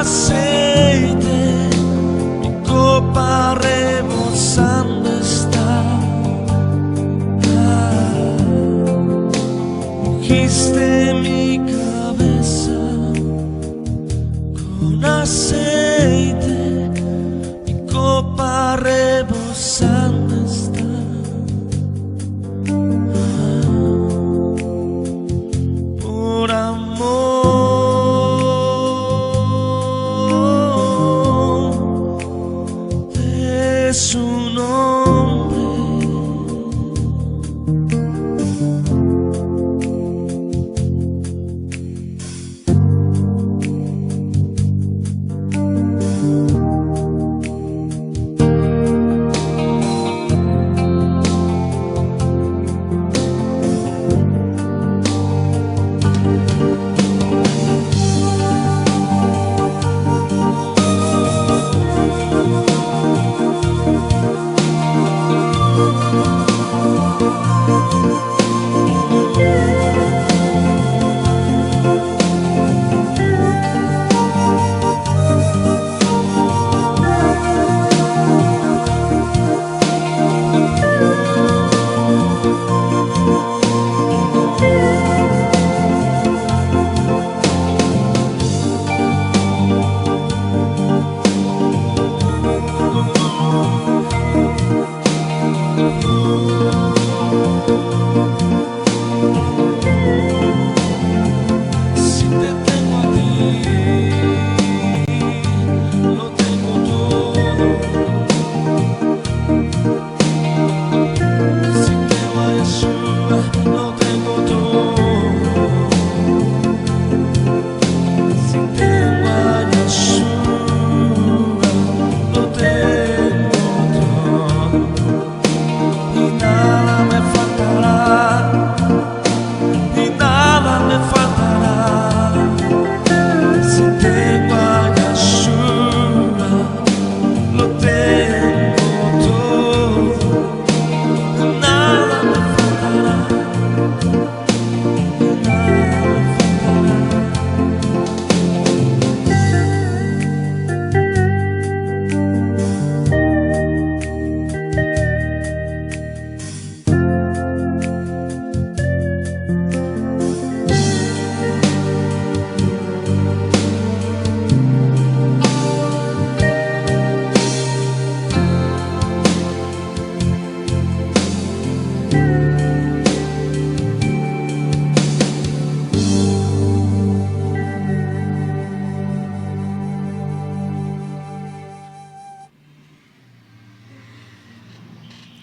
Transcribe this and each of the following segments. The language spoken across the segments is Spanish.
aceite, mi copa rebosando está. Ungiste mi cabeza con aceite, mi copa rebosando está. Por amor de su nombre.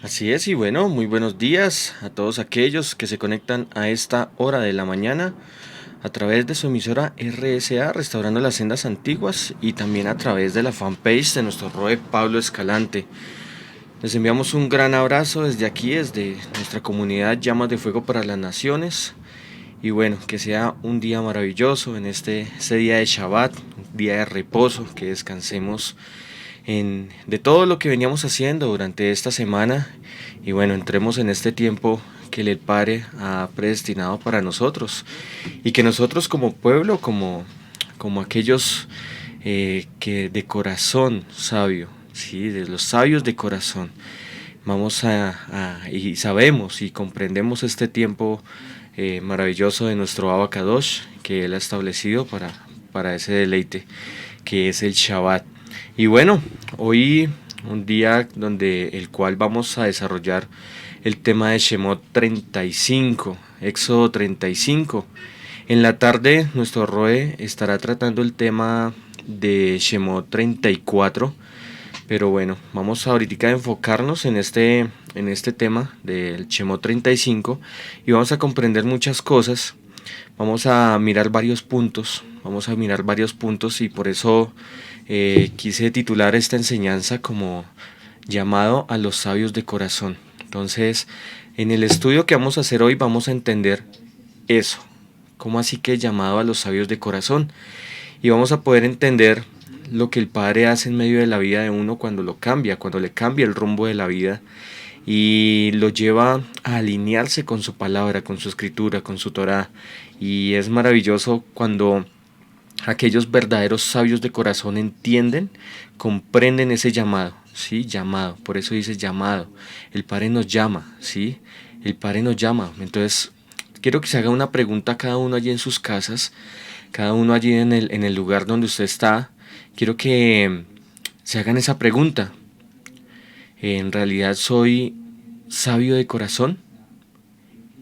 Así es, y bueno, muy buenos días a todos aquellos que se conectan a esta hora de la mañana a través de su emisora RSA, Restaurando las Sendas Antiguas, y también a través de la fanpage de nuestro Roe Pablo Escalante. Les enviamos un gran abrazo desde aquí, desde nuestra comunidad Llamas de Fuego para las Naciones. Y bueno, que sea un día maravilloso en este día de Shabbat, un día de reposo, que descansemos de todo lo que veníamos haciendo durante esta semana. Y bueno, entremos en este tiempo que el Padre ha predestinado para nosotros. Y que nosotros como pueblo, como aquellos que de corazón sabio, ¿sí? De los sabios de corazón, vamos y sabemos y comprendemos este tiempo maravilloso de nuestro Abba Kadosh, que Él ha establecido para ese deleite que es el Shabbat. Y bueno, hoy un día donde el cual vamos a desarrollar el tema de Shemot 35, Éxodo 35. En la tarde nuestro Roe estará tratando el tema de Shemot 34. Pero bueno, vamos ahorita a enfocarnos en este tema del Shemot 35 y vamos a comprender muchas cosas. Vamos a mirar varios puntos y por eso quise titular esta enseñanza como llamado a los sabios de corazón. Entonces, en el estudio que vamos a hacer hoy vamos a entender eso, cómo así que llamado a los sabios de corazón, y vamos a poder entender lo que el Padre hace en medio de la vida de uno cuando le cambia el rumbo de la vida y lo lleva a alinearse con su palabra, con su escritura, con su Torá. Y es maravilloso cuando aquellos verdaderos sabios de corazón entienden, comprenden ese llamado, ¿sí? Llamado, por eso dice llamado. El Padre nos llama, ¿sí? El Padre nos llama. Entonces, quiero que se haga una pregunta a cada uno allí en sus casas, cada uno allí en el lugar donde usted está. Quiero que se hagan esa pregunta. ¿En realidad soy sabio de corazón?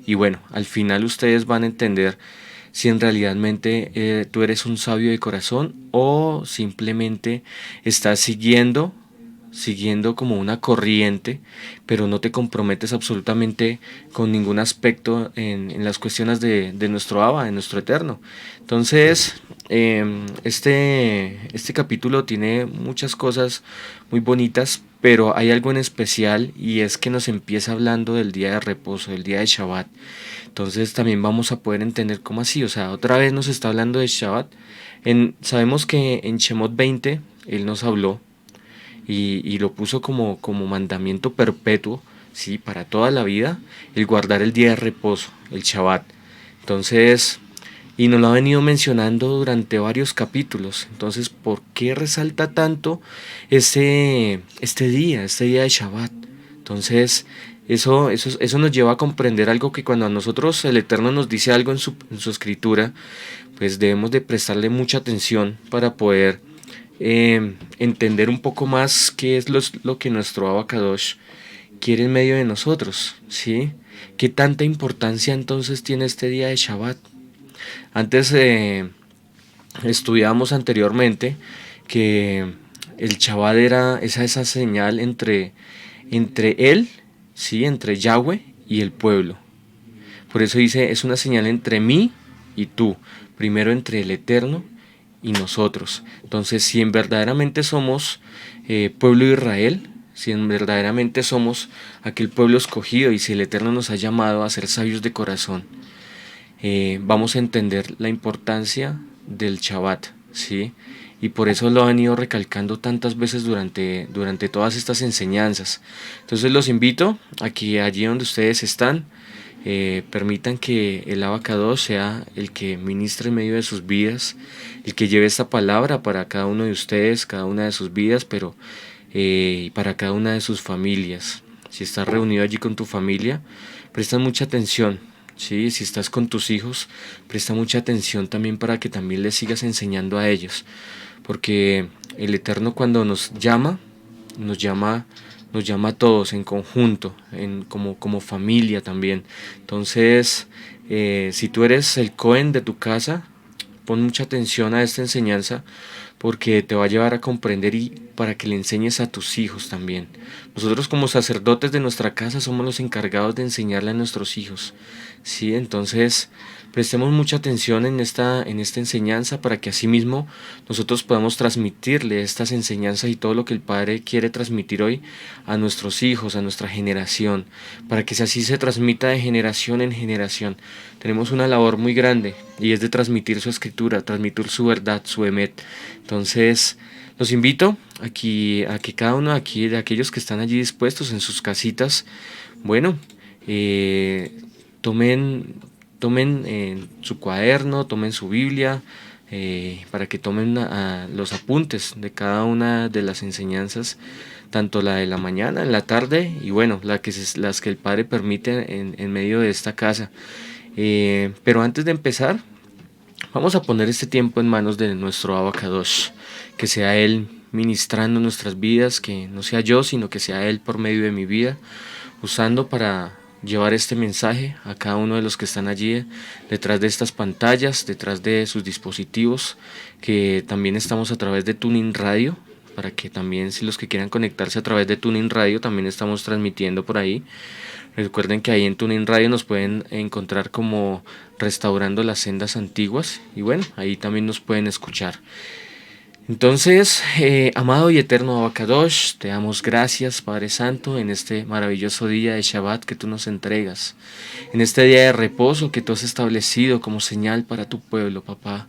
Y bueno, al final ustedes van a entender si en realidadmente tú eres un sabio de corazón o simplemente estás siguiendo como una corriente, pero no te comprometes absolutamente con ningún aspecto en las cuestiones de nuestro Abba, de nuestro Eterno. Entonces, este capítulo tiene muchas cosas muy bonitas, pero hay algo en especial y es que nos empieza hablando del día de reposo, del día de Shabbat. Entonces también vamos a poder entender cómo así, o sea, otra vez nos está hablando de Shabbat. Sabemos que en Shemot 20 Él nos habló y lo puso como mandamiento perpetuo, ¿sí? Para toda la vida, el guardar el día de reposo, el Shabbat. Entonces, y nos lo ha venido mencionando durante varios capítulos. Entonces, ¿por qué resalta tanto este día de Shabbat? Entonces, eso nos lleva a comprender algo que cuando a nosotros el Eterno nos dice algo en su escritura, pues debemos de prestarle mucha atención para poder entender un poco más qué es lo que nuestro Abba Kadosh quiere en medio de nosotros, ¿sí? ¿Qué tanta importancia entonces tiene este día de Shabbat? Antes estudiábamos anteriormente que el Shabbat era esa señal entre él, ¿sí? Entre Yahweh y el pueblo. Por eso dice, es una señal entre mí y tú, primero entre el Eterno y nosotros. Entonces, si en verdaderamente somos pueblo de Israel, si en verdaderamente somos aquel pueblo escogido y si el Eterno nos ha llamado a ser sabios de corazón, vamos a entender la importancia del Shabbat, ¿sí? Y por eso lo han ido recalcando tantas veces durante todas estas enseñanzas. Entonces los invito a que allí donde ustedes están, permitan que el Abacados sea el que ministre en medio de sus vidas, el que lleve esta palabra para cada uno de ustedes, cada una de sus vidas, pero para cada una de sus familias. Si estás reunido allí con tu familia, presta mucha atención. ¿Sí? Si estás con tus hijos, presta mucha atención también para que también les sigas enseñando a ellos. Porque el Eterno cuando nos llama a todos en conjunto, como familia también. Entonces, si tú eres el Cohen de tu casa, pon mucha atención a esta enseñanza porque te va a llevar a comprender y para que le enseñes a tus hijos también. Nosotros como sacerdotes de nuestra casa somos los encargados de enseñarle a nuestros hijos, ¿sí? Entonces, prestemos mucha atención en esta enseñanza para que asimismo nosotros podamos transmitirle estas enseñanzas y todo lo que el Padre quiere transmitir hoy a nuestros hijos, a nuestra generación, para que así se transmita de generación en generación. Tenemos una labor muy grande y es de transmitir su escritura, transmitir su verdad, su emet. Entonces, los invito a que cada uno aquí de aquellos que están allí dispuestos en sus casitas, bueno, tomen su cuaderno, tomen su Biblia, para que tomen los apuntes de cada una de las enseñanzas, tanto la de la mañana, en la tarde y bueno, las que el Padre permite en medio de esta casa. Pero antes de empezar, vamos a poner este tiempo en manos de nuestro Abacadosh, que sea Él ministrando nuestras vidas, que no sea yo, sino que sea Él por medio de mi vida, usando para llevar este mensaje a cada uno de los que están allí detrás de estas pantallas, detrás de sus dispositivos, que también estamos a través de Tuning Radio, para que también si los que quieran conectarse a través de Tuning Radio, también estamos transmitiendo por ahí. Recuerden que ahí en Tuning Radio nos pueden encontrar como Restaurando las Sendas Antiguas y bueno, ahí también nos pueden escuchar. Entonces, amado y eterno Abacadosh, te damos gracias, Padre Santo, en este maravilloso día de Shabbat que tú nos entregas, en este día de reposo que tú has establecido como señal para tu pueblo, papá.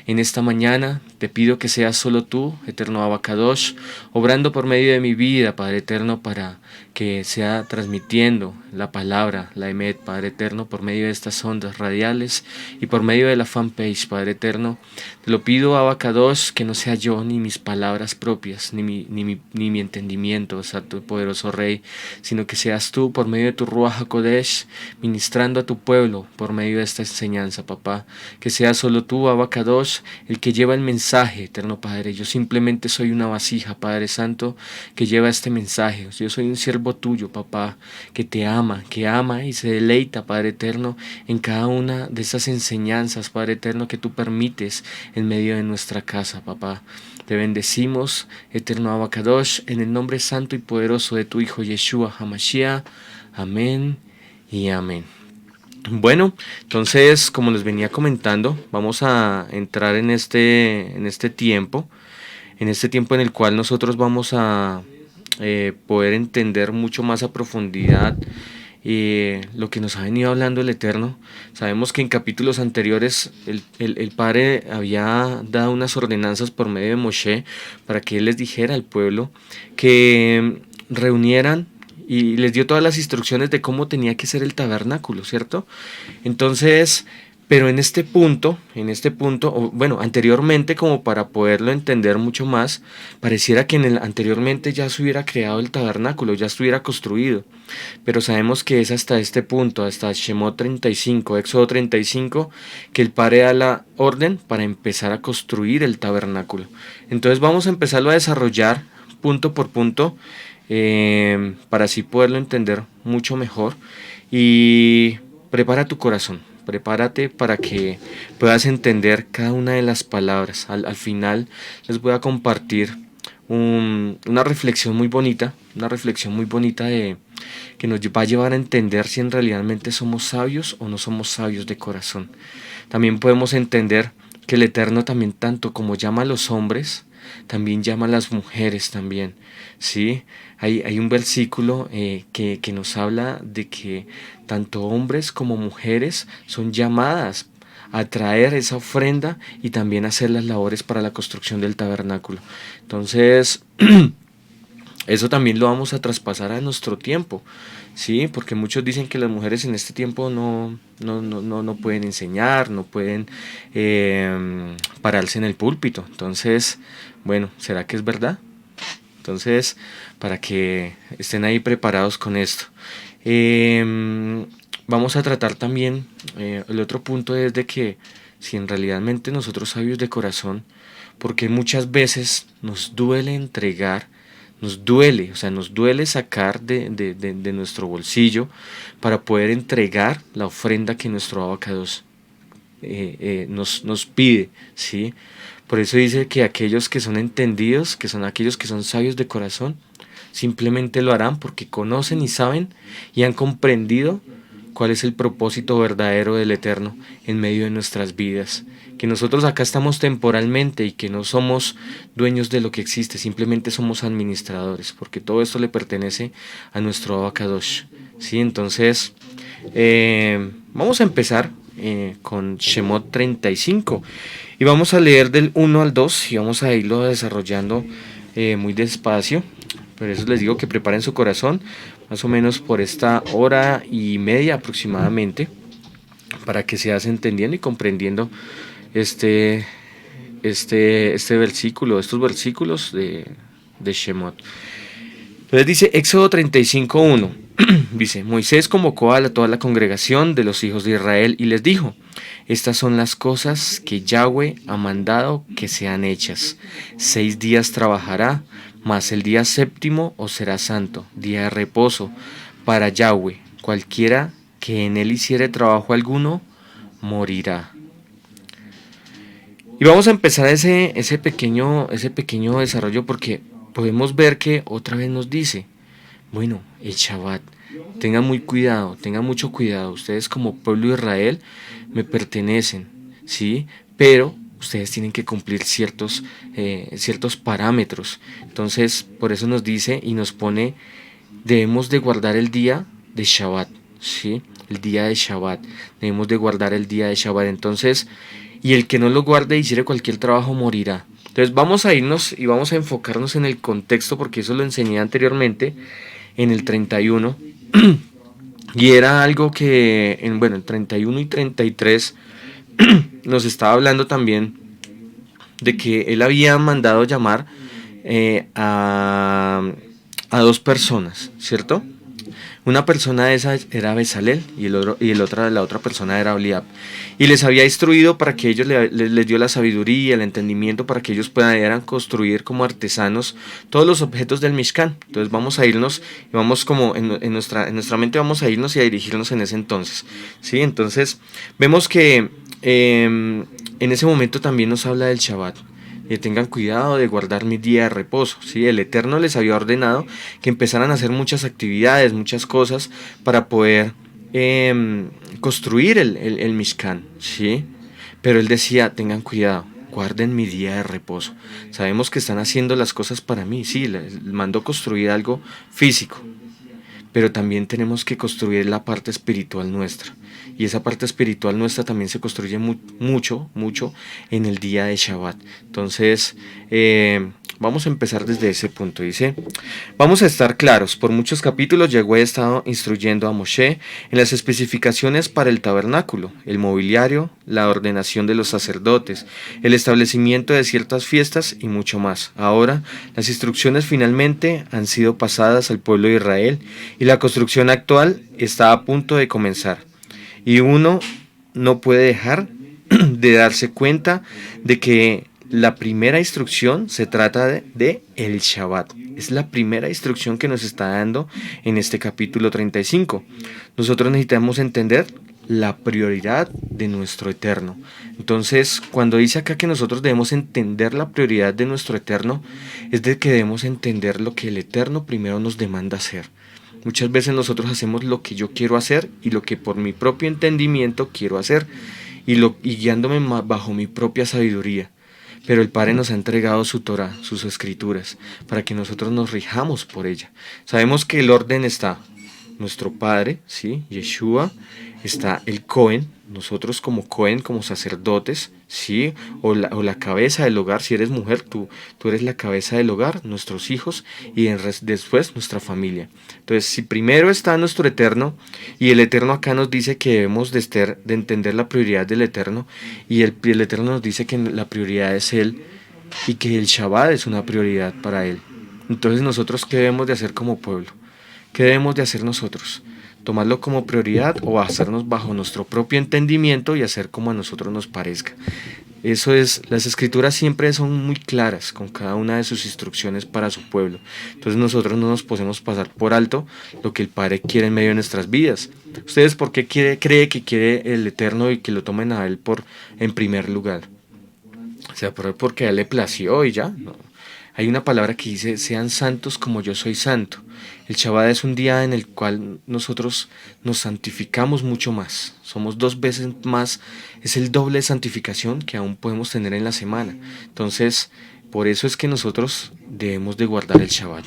En esta mañana te pido que seas solo tú, eterno Abacadosh, obrando por medio de mi vida, Padre eterno, para que sea transmitiendo la palabra, la Emet, Padre eterno, por medio de estas ondas radiales y por medio de la fanpage, Padre eterno. Te lo pido, Abacadosh, que no sea yo ni mis palabras propias, ni mi entendimiento, Santo y poderoso Rey, sino que seas tú por medio de tu Ruach HaKodesh, ministrando a tu pueblo por medio de esta enseñanza, papá. Que seas solo tú, Abacadosh, el que lleva el mensaje, eterno Padre. Yo simplemente soy una vasija, Padre Santo, que lleva este mensaje. Yo soy un siervo tuyo, papá, que ama y se deleita, Padre eterno, en cada una de esas enseñanzas, Padre eterno, que tú permites en medio de nuestra casa, papá. Te bendecimos, eterno Abacadosh, en el nombre santo y poderoso de tu Hijo Yeshua HaMashiach. Amén y amén. Bueno, entonces, como les venía comentando, vamos a entrar en este tiempo en el cual nosotros vamos a poder entender mucho más a profundidad lo que nos ha venido hablando el Eterno. Sabemos que en capítulos anteriores el Padre había dado unas ordenanzas por medio de Moshe para que Él les dijera al pueblo que reunieran y les dio todas las instrucciones de cómo tenía que ser el tabernáculo, ¿cierto? Entonces, pero o bueno, anteriormente, como para poderlo entender mucho más, pareciera que anteriormente ya se hubiera creado el tabernáculo, ya estuviera construido. Pero sabemos que es hasta este punto, hasta Shemot 35, Éxodo 35, que el Padre da la orden para empezar a construir el tabernáculo. Entonces vamos a empezarlo a desarrollar punto por punto, para así poderlo entender mucho mejor. Y prepara tu corazón. Prepárate para que puedas entender cada una de las palabras. Al final les voy a compartir una reflexión muy bonita de que nos va a llevar a entender si en realidad somos sabios o no somos sabios de corazón. También podemos entender que el Eterno también tanto como llama a los hombres, también llama a las mujeres también, ¿sí? Hay un versículo que nos habla de que tanto hombres como mujeres son llamadas a traer esa ofrenda y también a hacer las labores para la construcción del tabernáculo. Entonces, eso también lo vamos a traspasar a nuestro tiempo, ¿sí? Porque muchos dicen que las mujeres en este tiempo no pueden enseñar, no pueden pararse en el púlpito. Entonces, bueno, ¿será que es verdad? Entonces, para que estén ahí preparados con esto. Vamos a tratar también, el otro punto es de que si en realidad nosotros sabios de corazón, porque muchas veces nos duele entregar, nos duele sacar de nuestro bolsillo para poder entregar la ofrenda que nuestro abacados nos pide, ¿sí? Por eso dice que aquellos que son entendidos, que son aquellos que son sabios de corazón, simplemente lo harán porque conocen y saben y han comprendido cuál es el propósito verdadero del Eterno en medio de nuestras vidas. Que nosotros acá estamos temporalmente y que no somos dueños de lo que existe, simplemente somos administradores, porque todo esto le pertenece a nuestro Abacadosh. ¿Sí? Entonces, vamos a empezar con Shemot 35 y vamos a leer del 1 al 2 y vamos a irlo desarrollando muy despacio. Por eso les digo que preparen su corazón, más o menos por esta hora y media aproximadamente, para que seas entendiendo y comprendiendo este versículo, estos versículos de Shemot. Entonces dice Éxodo 35:1. Dice, Moisés convocó a toda la congregación de los hijos de Israel y les dijo, estas son las cosas que Yahweh ha mandado que sean hechas. 6 días trabajará, mas el día séptimo os será santo, día de reposo para Yahweh. Cualquiera que en él hiciere trabajo alguno, morirá. Y vamos a empezar ese pequeño desarrollo porque podemos ver que otra vez nos dice, bueno, el Shabbat, tengan mucho cuidado, ustedes como pueblo de Israel me pertenecen, ¿sí? Pero ustedes tienen que cumplir ciertos parámetros. Entonces, por eso nos dice y nos pone, debemos de guardar el día de Shabbat, ¿sí? El día de Shabbat, debemos de guardar el día de Shabbat. Entonces, y el que no lo guarde y hiciere cualquier trabajo morirá. Entonces vamos a irnos y vamos a enfocarnos en el contexto, porque eso lo enseñé anteriormente en el 31. Y era algo que, el 31 y 33 nos estaba hablando también de que él había mandado llamar a dos personas, ¿cierto? Una persona de esas era Bezalel y la otra persona era Oliab. Y les había instruido para que ellos les dio la sabiduría, el entendimiento para que ellos pudieran construir como artesanos todos los objetos del Mishkan. Entonces vamos a irnos y vamos como en nuestra mente vamos a irnos y a dirigirnos en ese entonces. ¿Sí? Entonces vemos que en ese momento también nos habla del Shabbat. Tengan cuidado de guardar mi día de reposo, ¿sí? El Eterno les había ordenado que empezaran a hacer muchas actividades, muchas cosas para poder construir el Mishkan, ¿sí? Pero él decía, tengan cuidado, guarden mi día de reposo. Sabemos que están haciendo las cosas para mí, sí, les mandó construir algo físico, pero también tenemos que construir la parte espiritual nuestra. Y esa parte espiritual nuestra también se construye mucho en el día de Shabbat. Entonces, vamos a empezar desde ese punto. Dice, vamos a estar claros, por muchos capítulos Yahweh ha estado instruyendo a Moshe en las especificaciones para el tabernáculo, el mobiliario, la ordenación de los sacerdotes, el establecimiento de ciertas fiestas y mucho más. Ahora, las instrucciones finalmente han sido pasadas al pueblo de Israel y la construcción actual está a punto de comenzar. Y uno no puede dejar de darse cuenta de que la primera instrucción se trata de el Shabbat. Es la primera instrucción que nos está dando en este capítulo 35. Nosotros necesitamos entender la prioridad de nuestro Eterno. Entonces, cuando dice acá que nosotros debemos entender la prioridad de nuestro Eterno, es de que debemos entender lo que el Eterno primero nos demanda hacer. Muchas veces nosotros hacemos lo que yo quiero hacer y lo que por mi propio entendimiento quiero hacer y guiándome bajo mi propia sabiduría. Pero el Padre nos ha entregado su Torah, sus escrituras, para que nosotros nos rijamos por ella. Sabemos que el orden está nuestro Padre, ¿sí? Yeshua, está el Cohen, nosotros como Cohen, como sacerdotes, ¿sí? o la cabeza del hogar. Si eres mujer, tú eres la cabeza del hogar, nuestros hijos y después nuestra familia. Entonces, si primero está nuestro Eterno, y el Eterno acá nos dice que debemos de entender la prioridad del Eterno, y el Eterno nos dice que la prioridad es Él, y que el Shabbat es una prioridad para Él. Entonces, nosotros, ¿qué debemos de hacer como pueblo? ¿Qué debemos de hacer nosotros? ¿Tomarlo como prioridad o hacernos bajo nuestro propio entendimiento y hacer como a nosotros nos parezca? Eso es, las escrituras siempre son muy claras con cada una de sus instrucciones para su pueblo. Entonces nosotros no nos podemos pasar por alto lo que el Padre quiere en medio de nuestras vidas. ¿Ustedes por qué cree que quiere el Eterno y que lo tomen a Él en primer lugar? O sea, porque a Él le plació y ya, ¿no? Hay una palabra que dice, sean santos como yo soy santo. El Shabbat es un día en el cual nosotros nos santificamos mucho más. Somos 2 veces más, es el doble de santificación que aún podemos tener en la semana. Entonces, por eso es que nosotros debemos de guardar el Shabbat.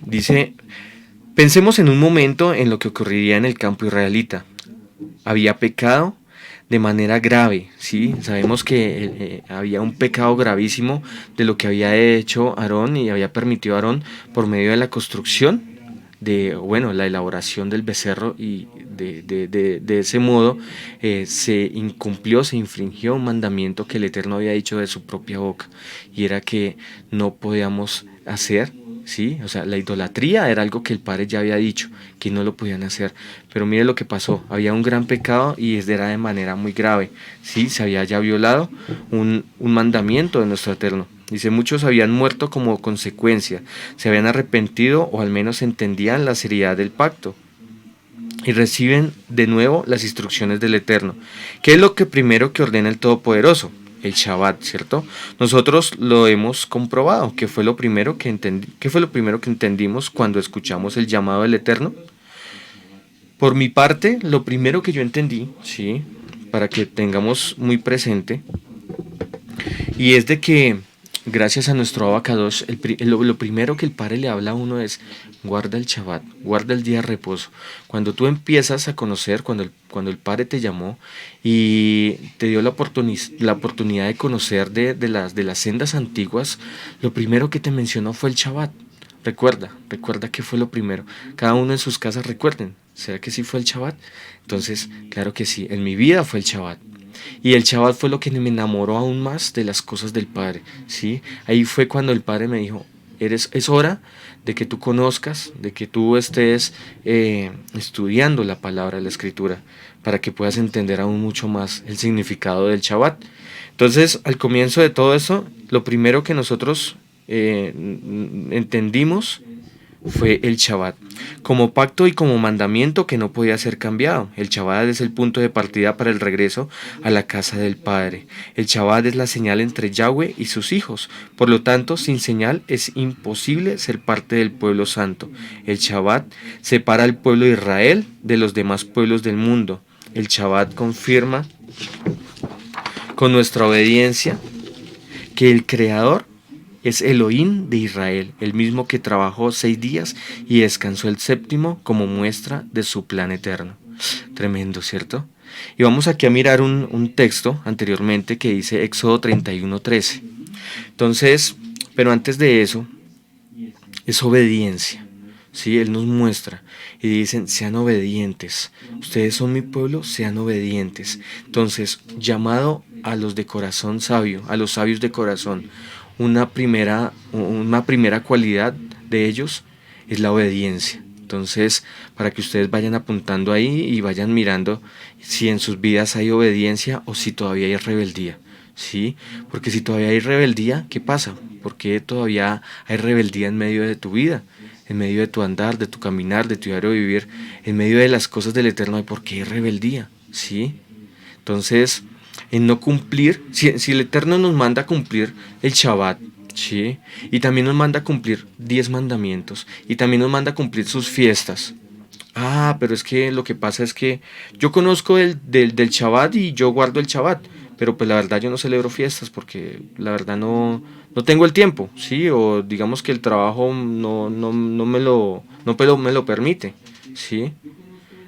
Dice, pensemos en un momento en lo que ocurriría en el campo israelita. Había pecado de manera grave, ¿sí? Sabemos que había un pecado gravísimo de lo que había hecho Aarón y había permitido a Aarón por medio de la construcción, la elaboración del becerro, y de ese modo se incumplió, se infringió un mandamiento que el Eterno había dicho de su propia boca, y era que no podíamos hacer, ¿sí? O sea, la idolatría era algo que el Padre ya había dicho, que no lo podían hacer. Pero mire lo que pasó, había un gran pecado y era de manera muy grave, ¿sí? Se había ya violado un mandamiento de nuestro Eterno. Dice, muchos habían muerto como consecuencia, se habían arrepentido o al menos entendían la seriedad del pacto. Y reciben de nuevo las instrucciones del Eterno. ¿Qué es lo primero que ordena el Todopoderoso? El Shabbat, ¿cierto? Nosotros lo hemos comprobado. ¿Qué fue lo primero que entendimos cuando escuchamos el llamado del Eterno? Por mi parte, lo primero que yo entendí, ¿sí? para que tengamos muy presente, y es de que gracias a nuestro abacados, lo primero que el Padre le habla a uno es guarda el Shabbat, guarda el día de reposo. Cuando tú empiezas a conocer, cuando el Padre te llamó y te dio la oportunidad de conocer de las sendas antiguas, lo primero que te mencionó fue el Shabbat. Recuerda que fue lo primero. Cada uno en sus casas recuerden, ¿será que sí fue el Shabbat? Entonces, claro que sí, en mi vida fue el Shabbat. Y el Shabbat fue lo que me enamoró aún más de las cosas del Padre, ¿sí? Ahí fue cuando el Padre me dijo, es hora de que tú conozcas, de que tú estés estudiando la palabra, la escritura, para que puedas entender aún mucho más el significado del Shabbat. Entonces, al comienzo de todo eso, lo primero que nosotros entendimos fue el Shabbat, como pacto y como mandamiento que no podía ser cambiado. El Shabbat es el punto de partida para el regreso a la casa del Padre. El Shabbat es la señal entre Yahweh y sus hijos. Por lo tanto, sin señal es imposible ser parte del pueblo santo. El Shabbat separa al pueblo de Israel de los demás pueblos del mundo. El Shabbat confirma con nuestra obediencia que el Creador es Elohim de Israel, el mismo que trabajó 6 días y descansó el séptimo como muestra de su plan eterno. Tremendo, ¿cierto? Y vamos aquí a mirar un texto anteriormente que dice Éxodo 31:13. Entonces, pero antes de eso, es obediencia. ¿Sí? Él nos muestra y dicen, sean obedientes. Ustedes son mi pueblo, sean obedientes. Entonces, llamado a los de corazón sabio, a los sabios de corazón, una primera cualidad de ellos es la obediencia. Entonces, para que ustedes vayan apuntando ahí y vayan mirando si en sus vidas hay obediencia o si todavía hay rebeldía. ¿Sí? Porque si todavía hay rebeldía, ¿qué pasa? Porque todavía hay rebeldía en medio de tu vida, en medio de tu andar, de tu caminar, de tu diario vivir, en medio de las cosas del Eterno. ¿Por qué hay rebeldía? ¿Sí? Entonces, en no cumplir, si el Eterno nos manda a cumplir el Shabbat, ¿sí? Y también nos manda a cumplir 10 mandamientos, y también nos manda a cumplir sus fiestas. Pero es que lo que pasa es que yo conozco del Shabbat y yo guardo el Shabbat, pero pues la verdad yo no celebro fiestas porque la verdad no tengo el tiempo, ¿sí? O digamos que el trabajo no me lo permite, ¿sí?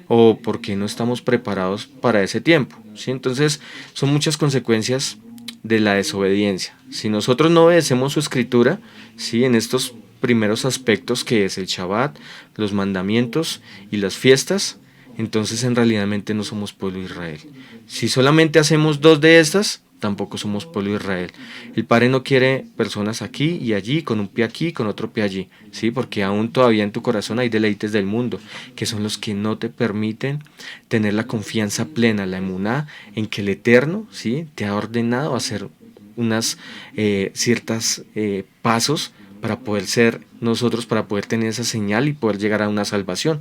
O porque no estamos preparados para ese tiempo, ¿sí? Entonces son muchas consecuencias de la desobediencia. Si nosotros no obedecemos su escritura, ¿sí? En estos primeros aspectos que es el Shabbat, los mandamientos y las fiestas, entonces en realidad no somos pueblo de Israel. Si solamente hacemos 2 de estas, tampoco somos pueblo de Israel. El Padre no quiere personas aquí y allí, con un pie aquí, con otro pie allí, ¿sí? Porque aún todavía en tu corazón hay deleites del mundo, que son los que no te permiten tener la confianza plena, la emuná, en que el Eterno, ¿sí? Te ha ordenado hacer unas ciertas pasos para poder ser nosotros, para poder tener esa señal y poder llegar a una salvación.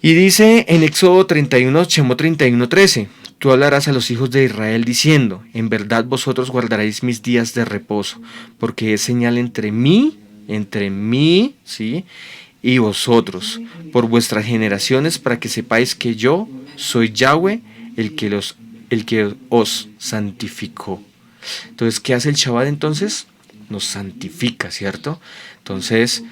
Y dice en Éxodo 31, Shemot 31:13, tú hablarás a los hijos de Israel diciendo, en verdad vosotros guardaréis mis días de reposo, porque es señal entre mí, ¿sí? Y vosotros, por vuestras generaciones, para que sepáis que yo soy Yahweh, el que os santificó. Entonces, ¿qué hace el Shabbat entonces? Nos santifica, ¿cierto? Entonces,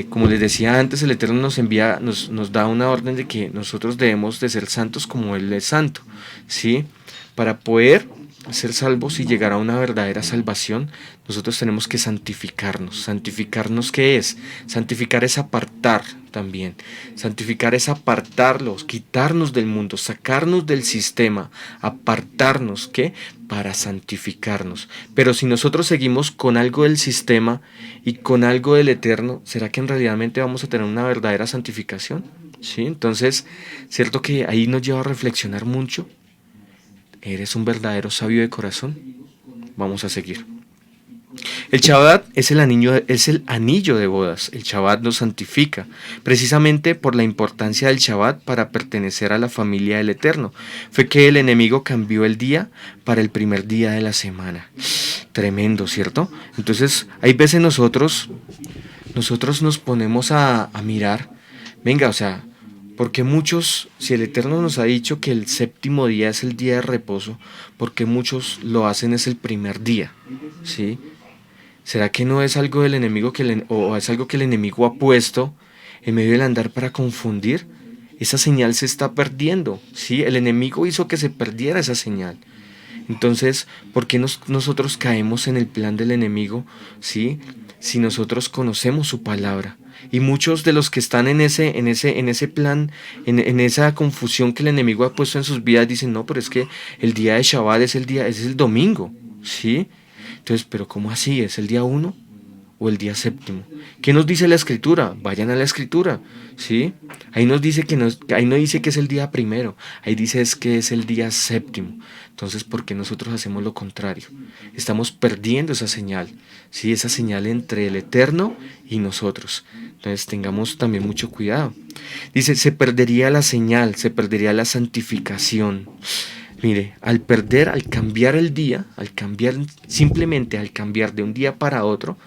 como les decía antes, el Eterno nos da una orden de que nosotros debemos de ser santos como Él es santo, ¿sí? Para poder ser salvos y llegar a una verdadera salvación, nosotros tenemos que santificarnos. ¿Santificarnos qué es? Santificar es apartar también. Santificar es apartarlos, quitarnos del mundo, sacarnos del sistema, apartarnos, ¿qué? Para santificarnos. Pero si nosotros seguimos con algo del sistema y con algo del Eterno, ¿será que en realidad vamos a tener una verdadera santificación? ¿Sí? Entonces, cierto que ahí nos lleva a reflexionar mucho. ¿Eres un verdadero sabio de corazón? Vamos a seguir. El Shabbat es el anillo de bodas. El Shabbat nos santifica, precisamente por la importancia del Shabbat para pertenecer a la familia del Eterno. Fue que el enemigo cambió el día para el primer día de la semana. Tremendo, ¿cierto? Entonces, hay veces nosotros nos ponemos a mirar, venga, o sea, Porque muchos, si el Eterno nos ha dicho que el séptimo día es el día de reposo, porque muchos lo hacen es el primer día, ¿sí? ¿Será que no es algo del enemigo o es algo que el enemigo ha puesto en medio del andar para confundir? Esa señal se está perdiendo, ¿sí? El enemigo hizo que se perdiera esa señal. Entonces, ¿por qué nosotros caemos en el plan del enemigo, ¿sí? Si nosotros conocemos su palabra? Y muchos de los que están en ese plan, en esa confusión que el enemigo ha puesto en sus vidas, dicen, no, pero es que el día de Shabbat es el domingo, ¿sí? Entonces, pero ¿cómo así? ¿Es el día uno o el día séptimo? ¿Qué nos dice la escritura? Vayan a la escritura, ¿sí? Ahí nos dice ahí no dice que es el día primero, ahí dice es que es el día séptimo. Entonces, ¿por qué nosotros hacemos lo contrario? Estamos perdiendo esa señal, ¿sí? Esa señal entre el Eterno y nosotros. Entonces, tengamos también mucho cuidado. Dice, se perdería la señal, se perdería la santificación. Mire, al cambiar el día, simplemente al cambiar de un día para otro,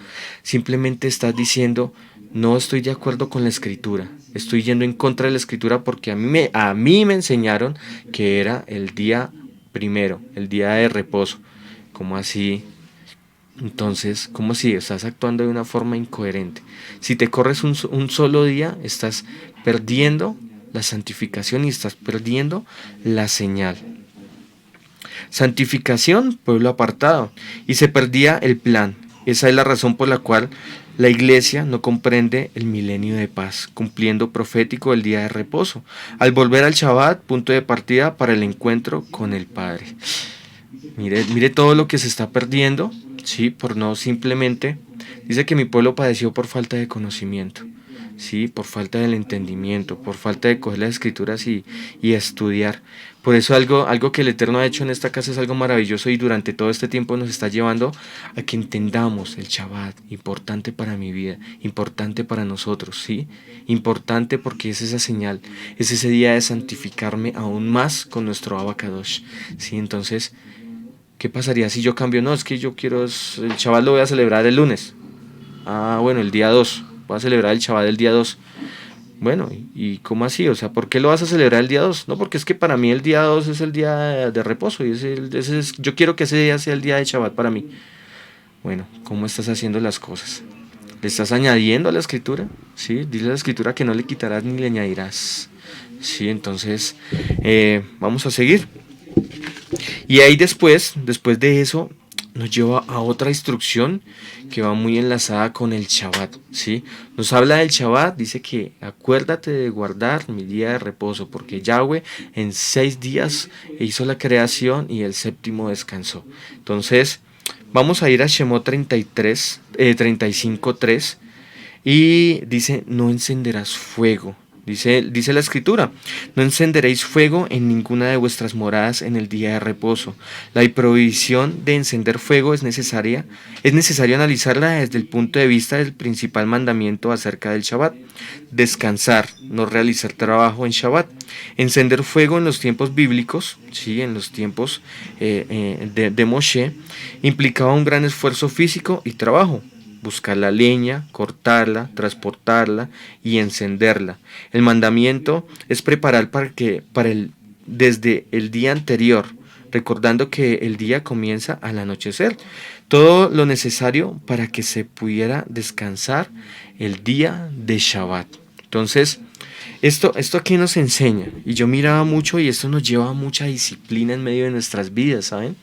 simplemente estás diciendo, no estoy de acuerdo con la escritura, estoy yendo en contra de la escritura porque a mí me enseñaron que era el día primero, el día de reposo. ¿Cómo así? Entonces, ¿cómo así? Estás actuando de una forma incoherente. Si te corres un solo día, estás perdiendo la santificación y estás perdiendo la señal. Santificación, pueblo apartado, y se perdía el plan. Esa es la razón por la cual la iglesia no comprende el milenio de paz, cumpliendo profético el día de reposo, al volver al Shabbat, punto de partida para el encuentro con el Padre. Mire todo lo que se está perdiendo, sí, por no simplemente, dice que mi pueblo padeció por falta de conocimiento, sí, por falta del entendimiento, por falta de coger las escrituras y estudiar. Por eso algo que el Eterno ha hecho en esta casa es algo maravilloso y durante todo este tiempo nos está llevando a que entendamos el Shabbat, importante para mi vida, importante para nosotros, ¿sí? Importante porque es esa señal, es ese día de santificarme aún más con nuestro Abba Kadosh, ¿sí? Entonces, ¿qué pasaría si yo cambio? No, es que yo quiero, el Shabbat lo voy a celebrar el lunes. Ah, bueno, el día 2, voy a celebrar el Shabbat el día 2. Bueno, ¿y cómo así? O sea, ¿por qué lo vas a celebrar el día 2? No, porque es que para mí el día 2 es el día de reposo y yo quiero que ese día sea el día de Shabbat para mí. Bueno, ¿cómo estás haciendo las cosas? ¿Le estás añadiendo a la escritura? ¿Sí? Dile a la escritura que no le quitarás ni le añadirás. Sí, entonces, vamos a seguir. Y ahí después de eso, nos lleva a otra instrucción que va muy enlazada con el Shabbat, ¿sí? Nos habla del Shabbat, dice que acuérdate de guardar mi día de reposo, porque Yahweh en 6 días hizo la creación y el séptimo descansó. Entonces, vamos a ir a Shemot 35:3 y dice, no encenderás fuego. Dice la escritura, no encenderéis fuego en ninguna de vuestras moradas en el día de reposo. La prohibición de encender fuego es necesario analizarla desde el punto de vista del principal mandamiento acerca del Shabbat. Descansar, no realizar trabajo en Shabbat. Encender fuego en los tiempos bíblicos, ¿sí? En los tiempos de Moshe, implicaba un gran esfuerzo físico y trabajo. Buscar la leña, cortarla, transportarla y encenderla. El mandamiento es preparar desde el día anterior, recordando que el día comienza al anochecer. Todo lo necesario para que se pudiera descansar el día de Shabbat. Entonces, esto aquí nos enseña, y yo miraba mucho y esto nos lleva a mucha disciplina en medio de nuestras vidas, ¿saben?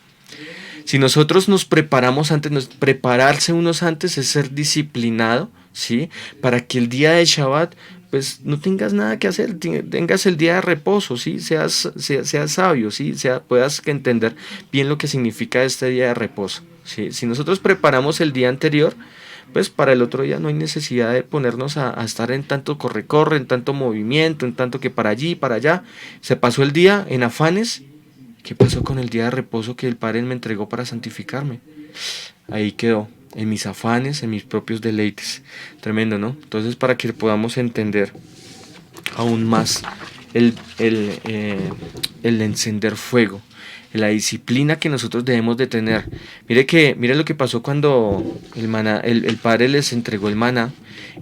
Si nosotros nos preparamos antes, prepararse unos antes es ser disciplinado, ¿sí? Para que el día de Shabbat, pues no tengas nada que hacer, tengas el día de reposo, ¿sí? Seas sabio, ¿sí? Puedas entender bien lo que significa este día de reposo, ¿sí? Si nosotros preparamos el día anterior, pues para el otro día no hay necesidad de ponernos a estar en tanto corre-corre, en tanto movimiento, en tanto que para allí, para allá. Se pasó el día en afanes. ¿Qué pasó con el día de reposo que el Padre me entregó para santificarme? Ahí quedó, en mis afanes, en mis propios deleites. Tremendo, ¿no? Entonces, para que podamos entender aún más el encender fuego, la disciplina que nosotros debemos de tener. Mire lo que pasó cuando el Padre les entregó el maná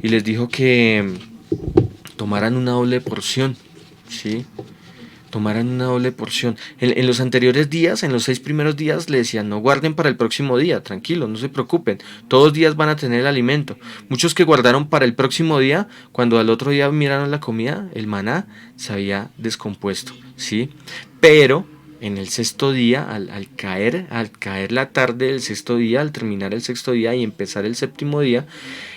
y les dijo que tomaran una doble porción. ¿sí? Tomaran una doble porción. En los anteriores días, en los 6 primeros días, le decían, no guarden para el próximo día, tranquilos, no se preocupen, todos los días van a tener el alimento. Muchos que guardaron para el próximo día, cuando al otro día miraron la comida, el maná se había descompuesto, ¿sí? Pero en el sexto día, al caer la tarde del sexto día, al terminar el sexto día y empezar el séptimo día,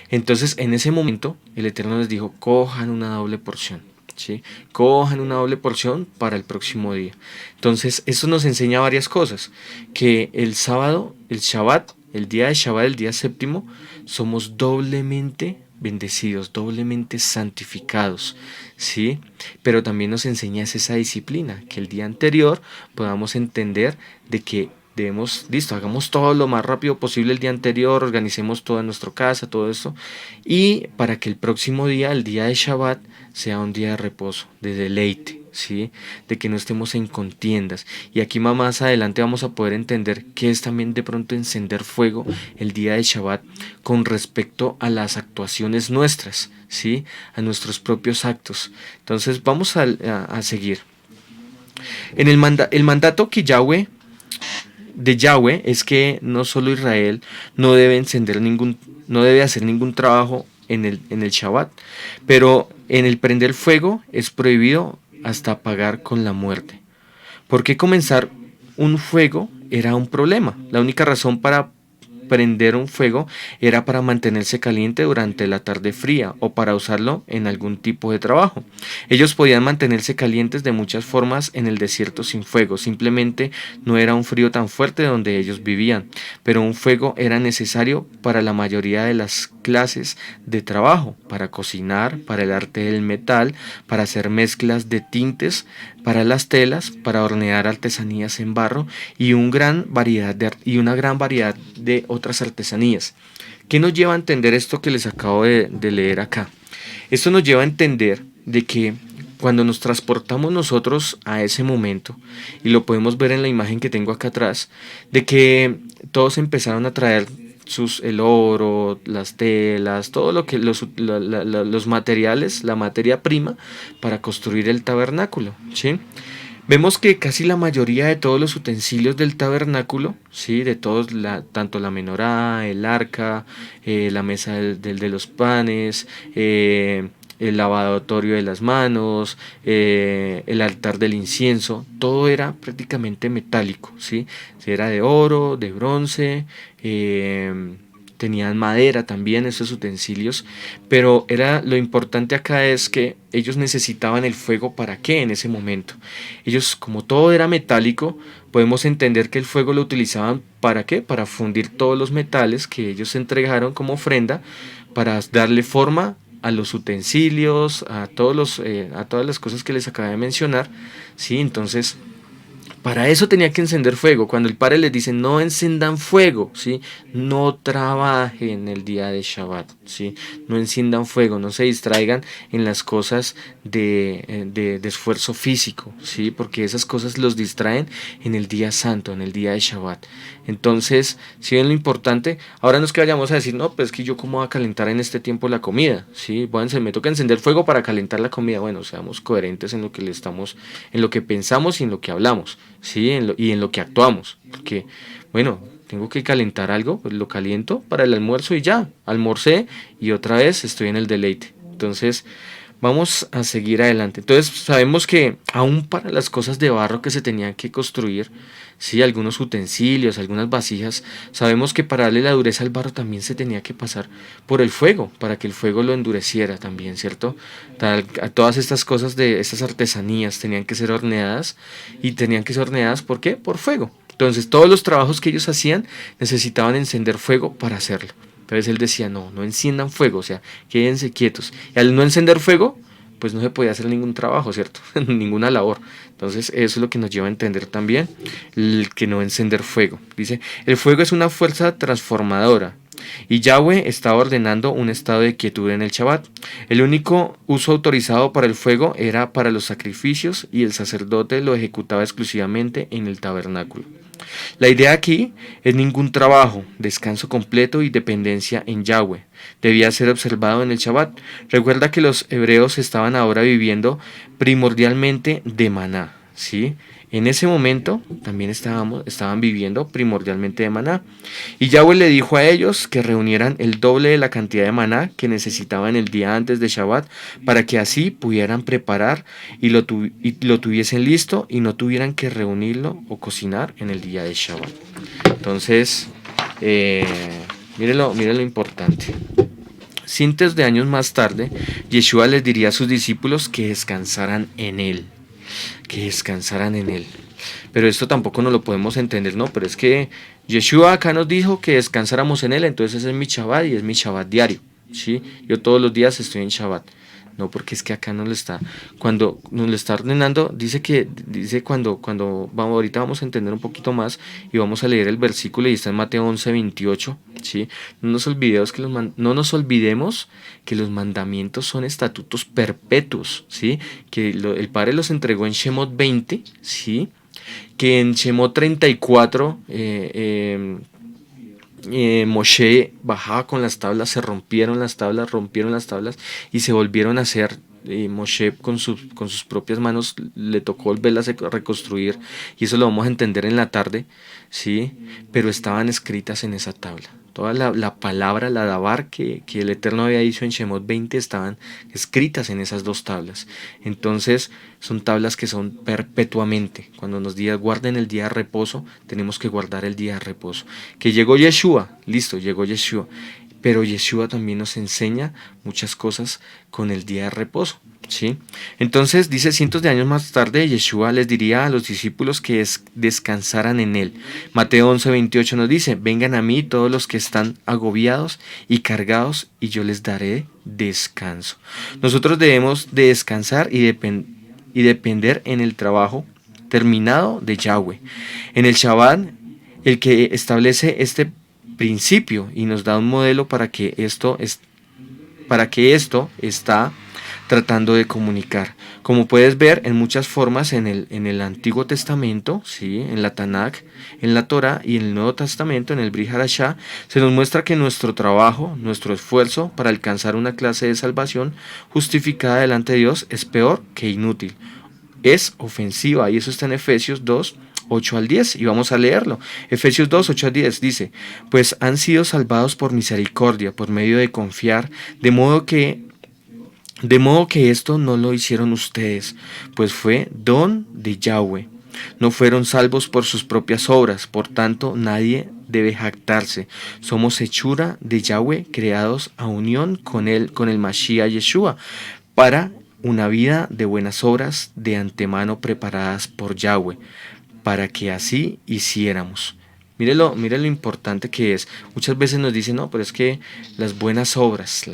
entonces en ese momento el Eterno les dijo, cojan una doble porción. ¿Sí? Cojan una doble porción para el próximo día. Entonces, esto nos enseña varias cosas. Que el sábado, el Shabbat, el día de Shabbat, el día séptimo, somos doblemente bendecidos, doblemente santificados, ¿sí? Pero también nos enseña esa disciplina, que el día anterior podamos entender de que debemos, listo, hagamos todo lo más rápido posible el día anterior, organicemos toda nuestra casa, todo esto, y para que el próximo día, el día de Shabbat, sea un día de reposo, de deleite, ¿sí? De que no estemos en contiendas. Y aquí más adelante vamos a poder entender qué es también de pronto encender fuego el día de Shabbat con respecto a las actuaciones nuestras, ¿sí? A nuestros propios actos. Entonces vamos a seguir. El mandato que de Yahweh es que no solo Israel no debe hacer ningún trabajo en el Shabbat, pero en el prender fuego es prohibido hasta apagar con la muerte. ¿Por qué comenzar un fuego era un problema? La única razón para prender un fuego era para mantenerse caliente durante la tarde fría o para usarlo en algún tipo de trabajo. Ellos podían mantenerse calientes de muchas formas en el desierto sin fuego, simplemente no era un frío tan fuerte donde ellos vivían, pero un fuego era necesario para la mayoría de las clases de trabajo, para cocinar, para el arte del metal, para hacer mezclas de tintes, para las telas, para hornear artesanías en barro y una gran variedad de otras artesanías. ¿Qué nos lleva a entender esto que les acabo de leer acá? Esto nos lleva a entender de que cuando nos transportamos nosotros a ese momento, y lo podemos ver en la imagen que tengo acá atrás, de que todos empezaron a traer el oro, las telas, todo lo que los materiales, la materia prima para construir el tabernáculo, ¿sí? Vemos que casi la mayoría de todos los utensilios del tabernáculo, ¿sí? De todos, tanto la menorá, el arca, la mesa de los panes, el lavatorio de las manos, el altar del incienso, todo era prácticamente metálico, ¿sí? Era de oro, de bronce, tenían madera también esos utensilios, pero lo importante acá es que ellos necesitaban el fuego. ¿Para qué en ese momento? Ellos, como todo era metálico, podemos entender que el fuego lo utilizaban ¿para qué? Para fundir todos los metales que ellos entregaron como ofrenda, para darle forma a los utensilios, a todas las cosas que les acabé de mencionar, ¿sí? Entonces, para eso tenía que encender fuego. Cuando el Padre les dice no encendan fuego, ¿sí? No trabajen el día de Shabbat, ¿sí? No enciendan fuego, no se distraigan en las cosas de esfuerzo físico, ¿sí? Porque esas cosas los distraen en el día santo, en el día de Shabbat. Entonces, si ven lo importante, ahora no es que vayamos a decir, no, pues es que yo cómo voy a calentar en este tiempo la comida, ¿sí? Bueno, me toca encender fuego para calentar la comida. Bueno, seamos coherentes en lo que en lo que pensamos y en lo que hablamos, ¿sí? Y en lo que actuamos. Porque, bueno, tengo que calentar algo, pues lo caliento para el almuerzo y ya, almorcé y otra vez estoy en el deleite. Entonces, vamos a seguir adelante. Entonces, sabemos que aún para las cosas de barro que se tenían que construir, sí, algunos utensilios, algunas vasijas, sabemos que para darle la dureza al barro también se tenía que pasar por el fuego, para que el fuego lo endureciera también, ¿cierto? Todas estas cosas de estas artesanías tenían que ser horneadas, y tenían que ser horneadas, ¿por qué? Por fuego. Entonces, todos los trabajos que ellos hacían necesitaban encender fuego para hacerlo. Entonces él decía, no enciendan fuego, o sea, quédense quietos. Y al no encender fuego, pues no se podía hacer ningún trabajo, ¿cierto? Ninguna labor. Entonces eso es lo que nos lleva a entender también el que no encender fuego. Dice, el fuego es una fuerza transformadora. Y Yahweh estaba ordenando un estado de quietud en el Shabbat. El único uso autorizado para el fuego era para los sacrificios y el sacerdote lo ejecutaba exclusivamente en el tabernáculo. La idea aquí es ningún trabajo, descanso completo y dependencia en Yahweh. Debía ser observado en el Shabbat. Recuerda que los hebreos estaban ahora viviendo primordialmente de maná, ¿sí? En ese momento también estaban viviendo primordialmente de maná. Y Yahweh le dijo a ellos que reunieran el doble de la cantidad de maná que necesitaban el día antes de Shabbat para que así pudieran preparar y lo tuviesen listo y no tuvieran que reunirlo o cocinar en el día de Shabbat. Entonces, eh, mire lo importante. Cientos de años más tarde, Yeshua les diría a sus discípulos que descansaran en él. Que descansaran en él. Pero esto tampoco no lo podemos entender, ¿no? Pero es que Yeshua acá nos dijo que descansáramos en él, entonces ese es mi Shabbat y es mi Shabbat diario, ¿sí? Yo todos los días estoy en Shabbat. No, porque es que acá cuando nos lo está ordenando, dice vamos, ahorita vamos a entender un poquito más y vamos a leer el versículo y está en Mateo 11:28, ¿sí? No nos olvidemos que los mandamientos son estatutos perpetuos, ¿sí? Que el Padre los entregó en Shemot 20, ¿sí? Que en Shemot 34 Moshe bajaba con las tablas, se rompieron las tablas y se volvieron a hacer. Moshe con sus propias manos le tocó volverlas a reconstruir y eso lo vamos a entender en la tarde, ¿sí? Pero estaban escritas en esa tabla. Toda la palabra, la dabar que el Eterno había dicho en Shemot 20 estaban escritas en esas dos tablas. Entonces son tablas que son perpetuamente. Cuando nos diga guarden el día de reposo, tenemos que guardar el día de reposo. Que llegó Yeshua, listo, llegó Yeshua. Pero Yeshua también nos enseña muchas cosas con el día de reposo, ¿sí? Entonces dice cientos de años más tarde Yeshua les diría a los discípulos que descansaran en él. Mateo 11:28 nos dice, vengan a mí todos los que están agobiados y cargados y yo les daré descanso. Nosotros debemos de descansar y depender en el trabajo terminado de Yahweh. En el Shabbat, el que establece este principio y nos da un modelo para que esto está tratando de comunicar. Como puedes ver en muchas formas en el Antiguo Testamento, ¿sí? En la Tanakh, en la Torah y en el Nuevo Testamento, en el Brit Hadashah, se nos muestra que nuestro trabajo, nuestro esfuerzo para alcanzar una clase de salvación justificada delante de Dios es peor que inútil. Es ofensiva y eso está en Efesios 2:8-10 y vamos a leerlo. Efesios 2:8-10 dice, pues han sido salvados por misericordia, por medio de confiar, de modo que esto no lo hicieron ustedes, pues fue don de Yahweh. No fueron salvos por sus propias obras, por tanto nadie debe jactarse. Somos hechura de Yahweh, creados a unión con el Mashiach Yeshua, para una vida de buenas obras de antemano preparadas por Yahweh, para que así hiciéramos. Mire lo importante que es. Muchas veces nos dicen, no, pero es que las buenas obras.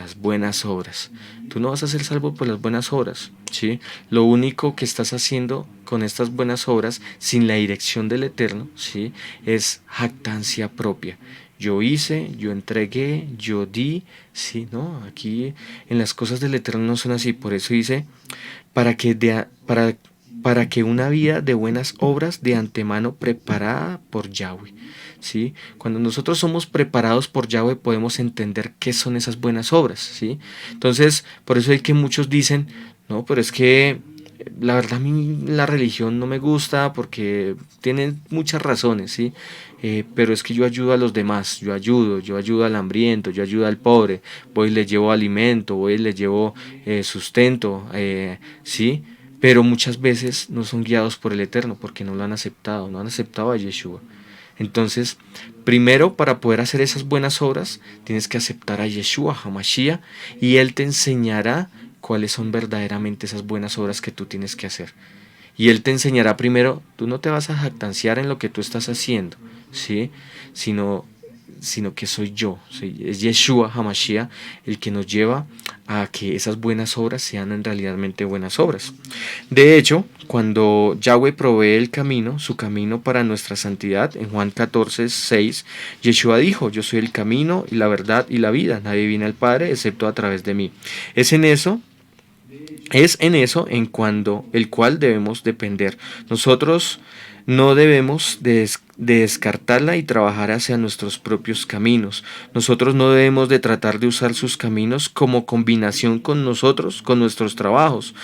Tú no vas a ser salvo por las buenas obras, ¿sí? Lo único que estás haciendo con estas buenas obras, sin la dirección del Eterno, ¿sí? Es jactancia propia. Yo hice, yo entregué, yo di, ¿sí? No, aquí en las cosas del Eterno no son así. Por eso dice, para que una vida de buenas obras de antemano preparada por Yahweh, ¿sí? Cuando nosotros somos preparados por Yahweh podemos entender qué son esas buenas obras, ¿sí? Entonces, por eso hay que muchos dicen, no, pero es que la verdad a mí la religión no me gusta porque tienen muchas razones, ¿sí? Pero es que yo ayudo a los demás, yo ayudo al hambriento, yo ayudo al pobre, voy y les llevo alimento, voy y les llevo sustento, ¿sí? Pero muchas veces no son guiados por el Eterno porque no lo han aceptado, no han aceptado a Yeshua. Entonces, primero para poder hacer esas buenas obras, tienes que aceptar a Yeshua, a Mashiach, y Él te enseñará cuáles son verdaderamente esas buenas obras que tú tienes que hacer. Y Él te enseñará primero, tú no te vas a jactanciar en lo que tú estás haciendo, ¿sí? Sino que es Yeshua HaMashiach el que nos lleva a que esas buenas obras sean en realmente buenas obras. De hecho, cuando Yahweh provee el camino, su camino para nuestra santidad, en Juan 14:6, Yeshua dijo, yo soy el camino y la verdad y la vida, nadie viene al Padre excepto a través de mí. Es en eso Es en eso en cuando el cual debemos depender. Nosotros no debemos de descartarla y trabajar hacia nuestros propios caminos. Nosotros no debemos de tratar de usar sus caminos como combinación con nosotros, con nuestros trabajos.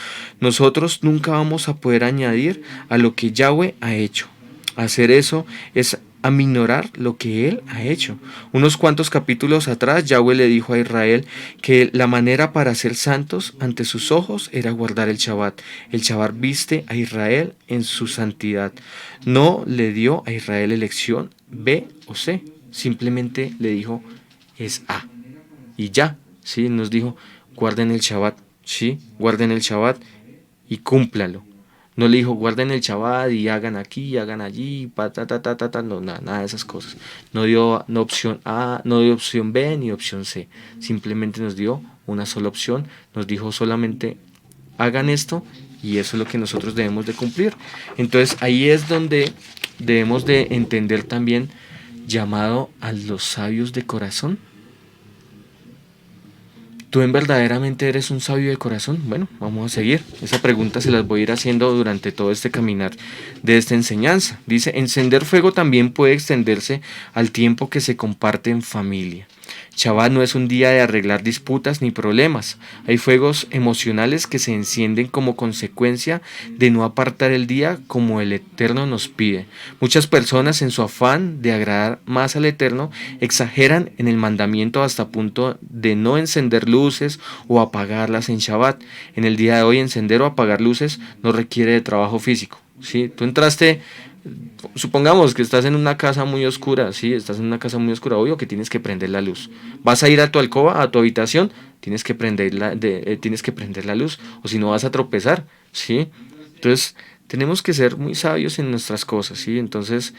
Nosotros nunca vamos a poder añadir a lo que Yahweh ha hecho. Hacer eso es aminorar lo que él ha hecho. Unos cuantos capítulos atrás, Yahweh le dijo a Israel que la manera para ser santos ante sus ojos era guardar el Shabbat. El Shabbat viste a Israel en su santidad. No le dio a Israel elección B o C. Simplemente le dijo es A. Y ya, ¿sí? Nos dijo guarden el Shabbat, ¿sí? Guarden el Shabbat y cúmplalo. No le dijo guarden el Shabbat y hagan aquí, hagan allí, no, nada de esas cosas. No dio no opción A, no dio opción B ni opción C. Simplemente nos dio una sola opción. Nos dijo solamente hagan esto y eso es lo que nosotros debemos de cumplir. Entonces ahí es donde debemos de entender también llamado a los sabios de corazón. ¿Tú en verdaderamente eres un sabio de corazón? Bueno, vamos a seguir. Esa pregunta se las voy a ir haciendo durante todo este caminar de esta enseñanza. Dice, encender fuego también puede extenderse al tiempo que se comparte en familia. Shabbat no es un día de arreglar disputas ni problemas. Hay fuegos emocionales que se encienden como consecuencia de no apartar el día como el Eterno nos pide. Muchas personas en su afán de agradar más al Eterno exageran en el mandamiento hasta punto de no encender luces o apagarlas en Shabbat. En el día de hoy encender o apagar luces no requiere de trabajo físico. ¿Sí? Tú entraste, supongamos que estás en una casa muy oscura, sí, estás en una casa muy oscura, obvio que tienes que prender la luz. Vas a ir a tu alcoba, a tu habitación, tienes que prender la luz, o si no vas a tropezar, sí. Entonces tenemos que ser muy sabios en nuestras cosas, sí. Entonces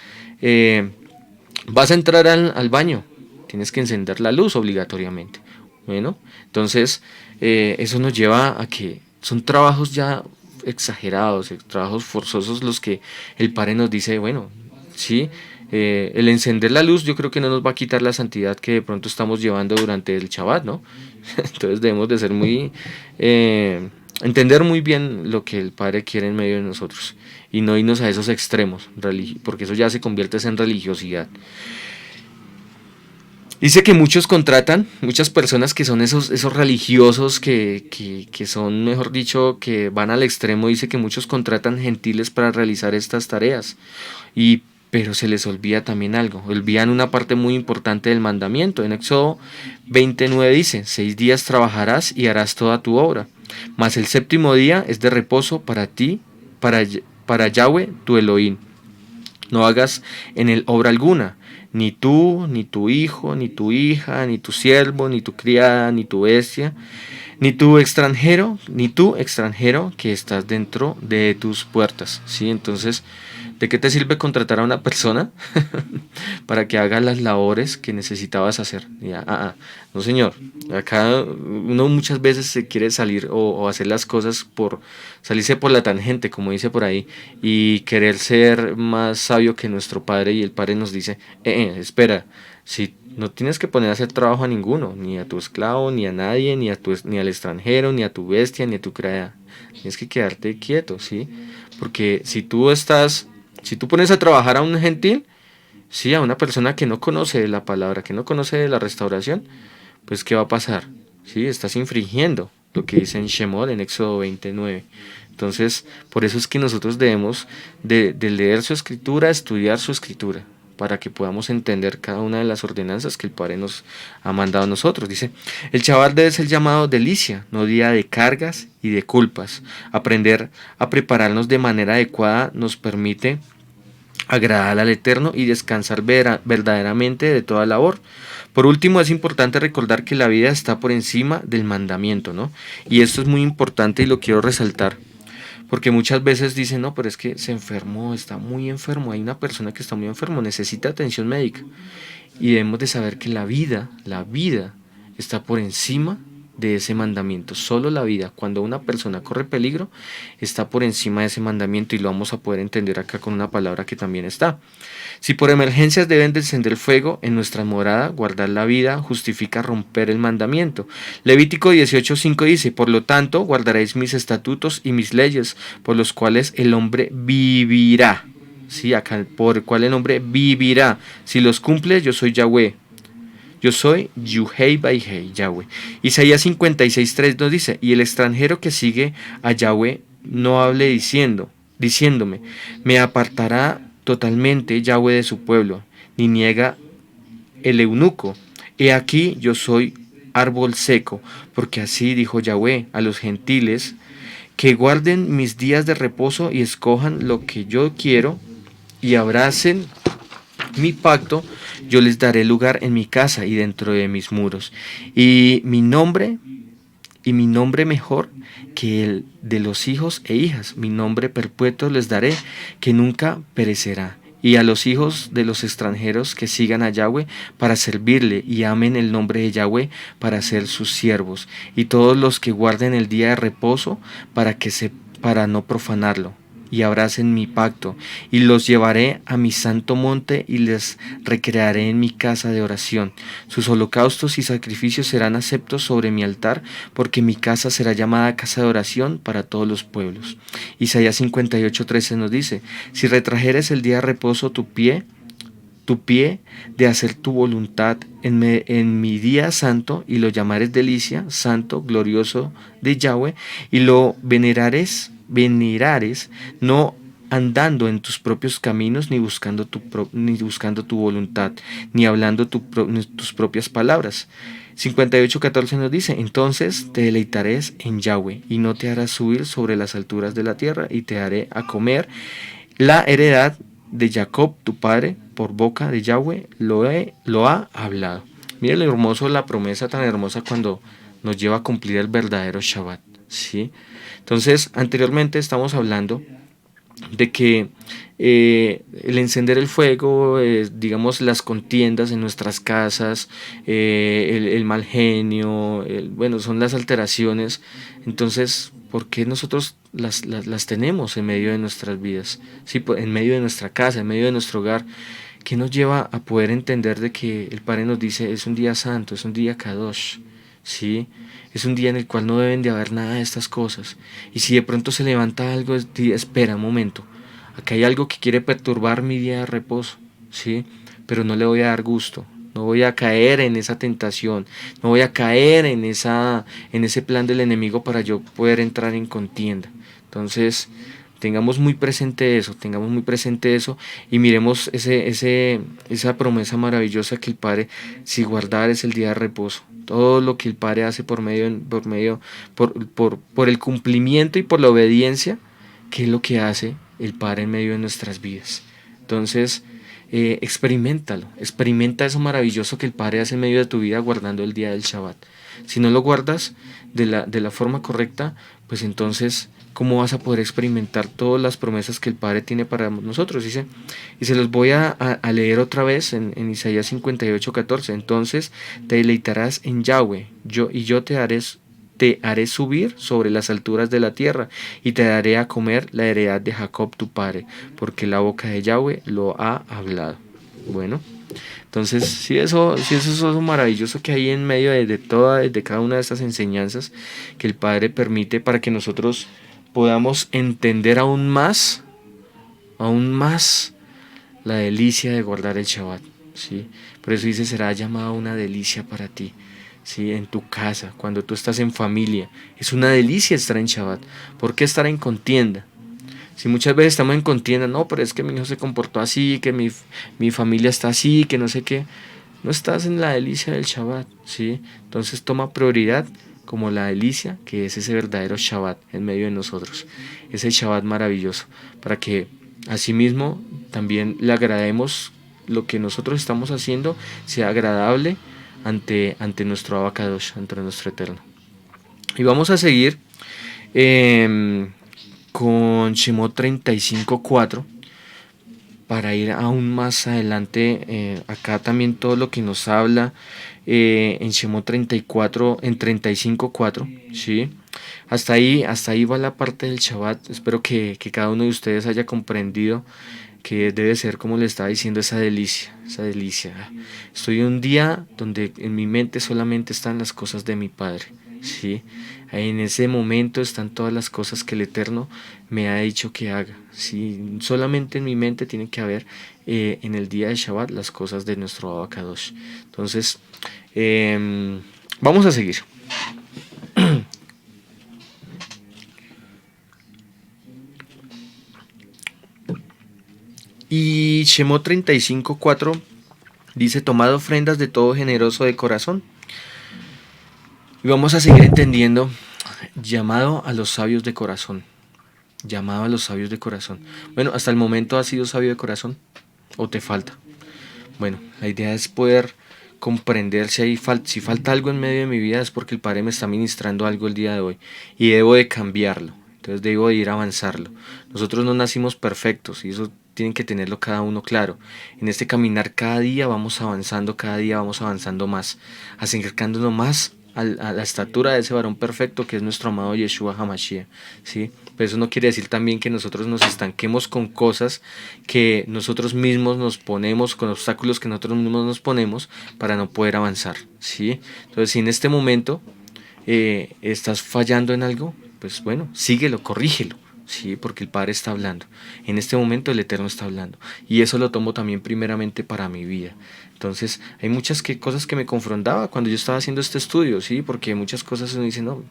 vas a entrar al baño, tienes que encender la luz obligatoriamente. Bueno, entonces eso nos lleva a que son trabajos ya exagerados, trabajos forzosos los que el Padre nos dice, bueno, sí, el encender la luz yo creo que no nos va a quitar la santidad que de pronto estamos llevando durante el Shabbat, ¿no? Entonces debemos de ser muy, entender muy bien lo que el Padre quiere en medio de nosotros y no irnos a esos extremos, porque eso ya se convierte en religiosidad. Dice que muchos contratan, muchas personas que son esos religiosos que son, mejor dicho, que van al extremo, dice que muchos contratan gentiles para realizar estas tareas. Pero se les olvida también algo, olvidan una parte muy importante del mandamiento. En Éxodo 29 dice, 6 días trabajarás y harás toda tu obra, mas el séptimo día es de reposo para ti, para Yahweh tu Elohim. No hagas en él obra alguna, ni tú, ni tu hijo, ni tu hija, ni tu siervo, ni tu criada, ni tu bestia, ni tu extranjero que estás dentro de tus puertas. ¿Sí? Entonces, ¿de qué te sirve contratar a una persona para que haga las labores que necesitabas hacer? No, señor. Acá uno muchas veces se quiere salir o hacer las cosas por salirse por la tangente, como dice por ahí, y querer ser más sabio que nuestro Padre. Y el Padre nos dice, espera, si no tienes que poner a hacer trabajo a ninguno, ni a tu esclavo, ni a nadie, ni al extranjero, ni a tu bestia, ni a tu criada. Tienes que quedarte quieto, ¿sí? Porque si tú pones a trabajar a un gentil, sí, a una persona que no conoce la palabra, que no conoce la restauración, pues ¿qué va a pasar? Sí, estás infringiendo lo que dice en Shemot, en Éxodo 29. Entonces, por eso es que nosotros debemos de leer su escritura, estudiar su escritura, para que podamos entender cada una de las ordenanzas que el Padre nos ha mandado a nosotros. Dice, el Shabbat debe ser llamado delicia, no día de cargas y de culpas. Aprender a prepararnos de manera adecuada nos permite agradar al Eterno y descansar verdaderamente de toda labor. Por último, es importante recordar que la vida está por encima del mandamiento, ¿no? Y esto es muy importante y lo quiero resaltar. Porque muchas veces dicen, no, pero es que se enfermó, está muy enfermo, hay una persona que está muy enfermo, necesita atención médica. Y debemos de saber que la vida está por encima de ese mandamiento. Solo la vida, cuando una persona corre peligro, está por encima de ese mandamiento y lo vamos a poder entender acá con una palabra que también está. Si por emergencias deben descender fuego en nuestra morada, guardar la vida justifica romper el mandamiento. Levítico 18:5 dice, por lo tanto, guardaréis mis estatutos y mis leyes, por los cuales el hombre vivirá. Sí, acá, por el cual el hombre vivirá. Si los cumple, yo soy Yahweh. Yo soy Yuhei Baihei, Yahweh. Isaías 56:3 nos dice, y el extranjero que sigue a Yahweh no hable diciéndome, me apartará totalmente Yahweh de su pueblo, ni niega el eunuco. He aquí yo soy árbol seco, porque así dijo Yahweh a los gentiles, que guarden mis días de reposo y escojan lo que yo quiero y abracen mi pacto, yo les daré lugar en mi casa y dentro de mis muros. Y mi nombre mejor que el de los hijos e hijas, mi nombre perpetuo les daré, que nunca perecerá. Y a los hijos de los extranjeros que sigan a Yahweh para servirle y amen el nombre de Yahweh para ser sus siervos. Y todos los que guarden el día de reposo para no profanarlo. Y abracen mi pacto, y los llevaré a mi santo monte y les recrearé en mi casa de oración. Sus holocaustos y sacrificios serán aceptos sobre mi altar, porque mi casa será llamada casa de oración para todos los pueblos. Isaías 58:13 nos dice, si retrajeres el día de reposo tu pie de hacer tu voluntad en mi día santo, y lo llamares delicia, santo, glorioso de Yahweh, y lo venerares, no andando en tus propios caminos, ni buscando tu voluntad, ni hablando tus propias palabras. 58:14 nos dice, entonces te deleitarás en Yahweh, y no te harás subir sobre las alturas de la tierra, y te haré a comer la heredad de Jacob tu padre, por boca de Yahweh lo ha hablado. Mire lo hermoso, la promesa tan hermosa cuando nos lleva a cumplir el verdadero Shabbat, ¿sí? Entonces, anteriormente estamos hablando de que el encender el fuego, digamos las contiendas en nuestras casas, el mal genio, bueno, son las alteraciones. Entonces, ¿por qué nosotros las tenemos en medio de nuestras vidas? ¿Sí? En medio de nuestra casa, en medio de nuestro hogar. ¿Qué nos lleva a poder entender de que el Padre nos dice es un día santo, es un día Kadosh? ¿Sí? Es un día en el cual no deben de haber nada de estas cosas. Y si de pronto se levanta algo, espera un momento. Acá hay algo que quiere perturbar mi día de reposo, ¿sí? Pero no le voy a dar gusto. No voy a caer en esa tentación. No voy a caer en ese plan del enemigo para yo poder entrar en contienda. Entonces, tengamos muy presente eso y miremos esa promesa maravillosa que el Padre, si guardar es el día de reposo. Todo lo que el Padre hace por el cumplimiento y por la obediencia, que es lo que hace el Padre en medio de nuestras vidas. Entonces, experimenta eso maravilloso que el Padre hace en medio de tu vida guardando el día del Shabbat. Si no lo guardas de la forma correcta, pues entonces, ¿cómo vas a poder experimentar todas las promesas que el Padre tiene para nosotros? Dice, y se los voy a leer otra vez en Isaías 58:14. Entonces te deleitarás en Yahweh, yo te haré subir sobre las alturas de la tierra, y te daré a comer la heredad de Jacob tu padre, porque la boca de Yahweh lo ha hablado. Bueno, entonces, si eso es lo maravilloso que hay en medio de cada una de estas enseñanzas que el Padre permite para que nosotros podamos entender aún más la delicia de guardar el Shabbat, ¿sí? Por eso dice, será llamada una delicia para ti, ¿sí? En tu casa, cuando tú estás en familia, es una delicia estar en Shabbat. ¿Por qué estar en contienda? Si muchas veces estamos en contienda, no, pero es que mi hijo se comportó así, que mi familia está así, que no sé qué. No estás en la delicia del Shabbat, ¿sí? Entonces toma prioridad como la delicia que es ese verdadero Shabbat en medio de nosotros. Ese Shabbat maravilloso, para que asimismo también le agrademos lo que nosotros estamos haciendo, sea agradable ante nuestro Abacadosh, ante nuestro Eterno. Y vamos a seguir con Shemot 35:4, para ir aún más adelante. Acá también todo lo que nos habla en Shemot 34, en 35:4, ¿sí? Hasta ahí va la parte del Shabbat. Espero que cada uno de ustedes haya comprendido que debe ser, como le estaba diciendo, esa delicia, esa delicia. Estoy en un día donde en mi mente solamente están las cosas de mi Padre, ¿sí? Ahí en ese momento están todas las cosas que el Eterno me ha dicho que haga, ¿sí? Solamente en mi mente tiene que haber en el día de Shabbat las cosas de nuestro Abacadosh. Entonces, vamos a seguir. Y Shemot 35:4 dice: tomad ofrendas de todo generoso de corazón. Y vamos a seguir entendiendo, llamado a los sabios de corazón. Llamado a los sabios de corazón. Bueno, hasta el momento has sido sabio de corazón, o te falta. Bueno, la idea es poder comprender si falta algo en medio de mi vida, es porque el Padre me está ministrando algo el día de hoy y debo de cambiarlo. Entonces debo de ir a avanzarlo. Nosotros no nacimos perfectos y eso tienen que tenerlo cada uno claro. En este caminar cada día vamos avanzando, cada día vamos avanzando más, acercándonos más a la estatura de ese varón perfecto que es nuestro amado Yeshua HaMashiach, ¿sí? Pero eso no quiere decir también que nosotros nos estanquemos con cosas que nosotros mismos nos ponemos, con obstáculos que nosotros mismos nos ponemos para no poder avanzar, ¿sí? Entonces, si en este momento estás fallando en algo, pues bueno, síguelo, corrígelo, ¿sí? Porque el Padre está hablando. En este momento el Eterno está hablando. Y eso lo tomo también primeramente para mi vida. Entonces, hay muchas cosas que me confrontaba cuando yo estaba haciendo este estudio, ¿sí? Porque muchas cosas uno dice, no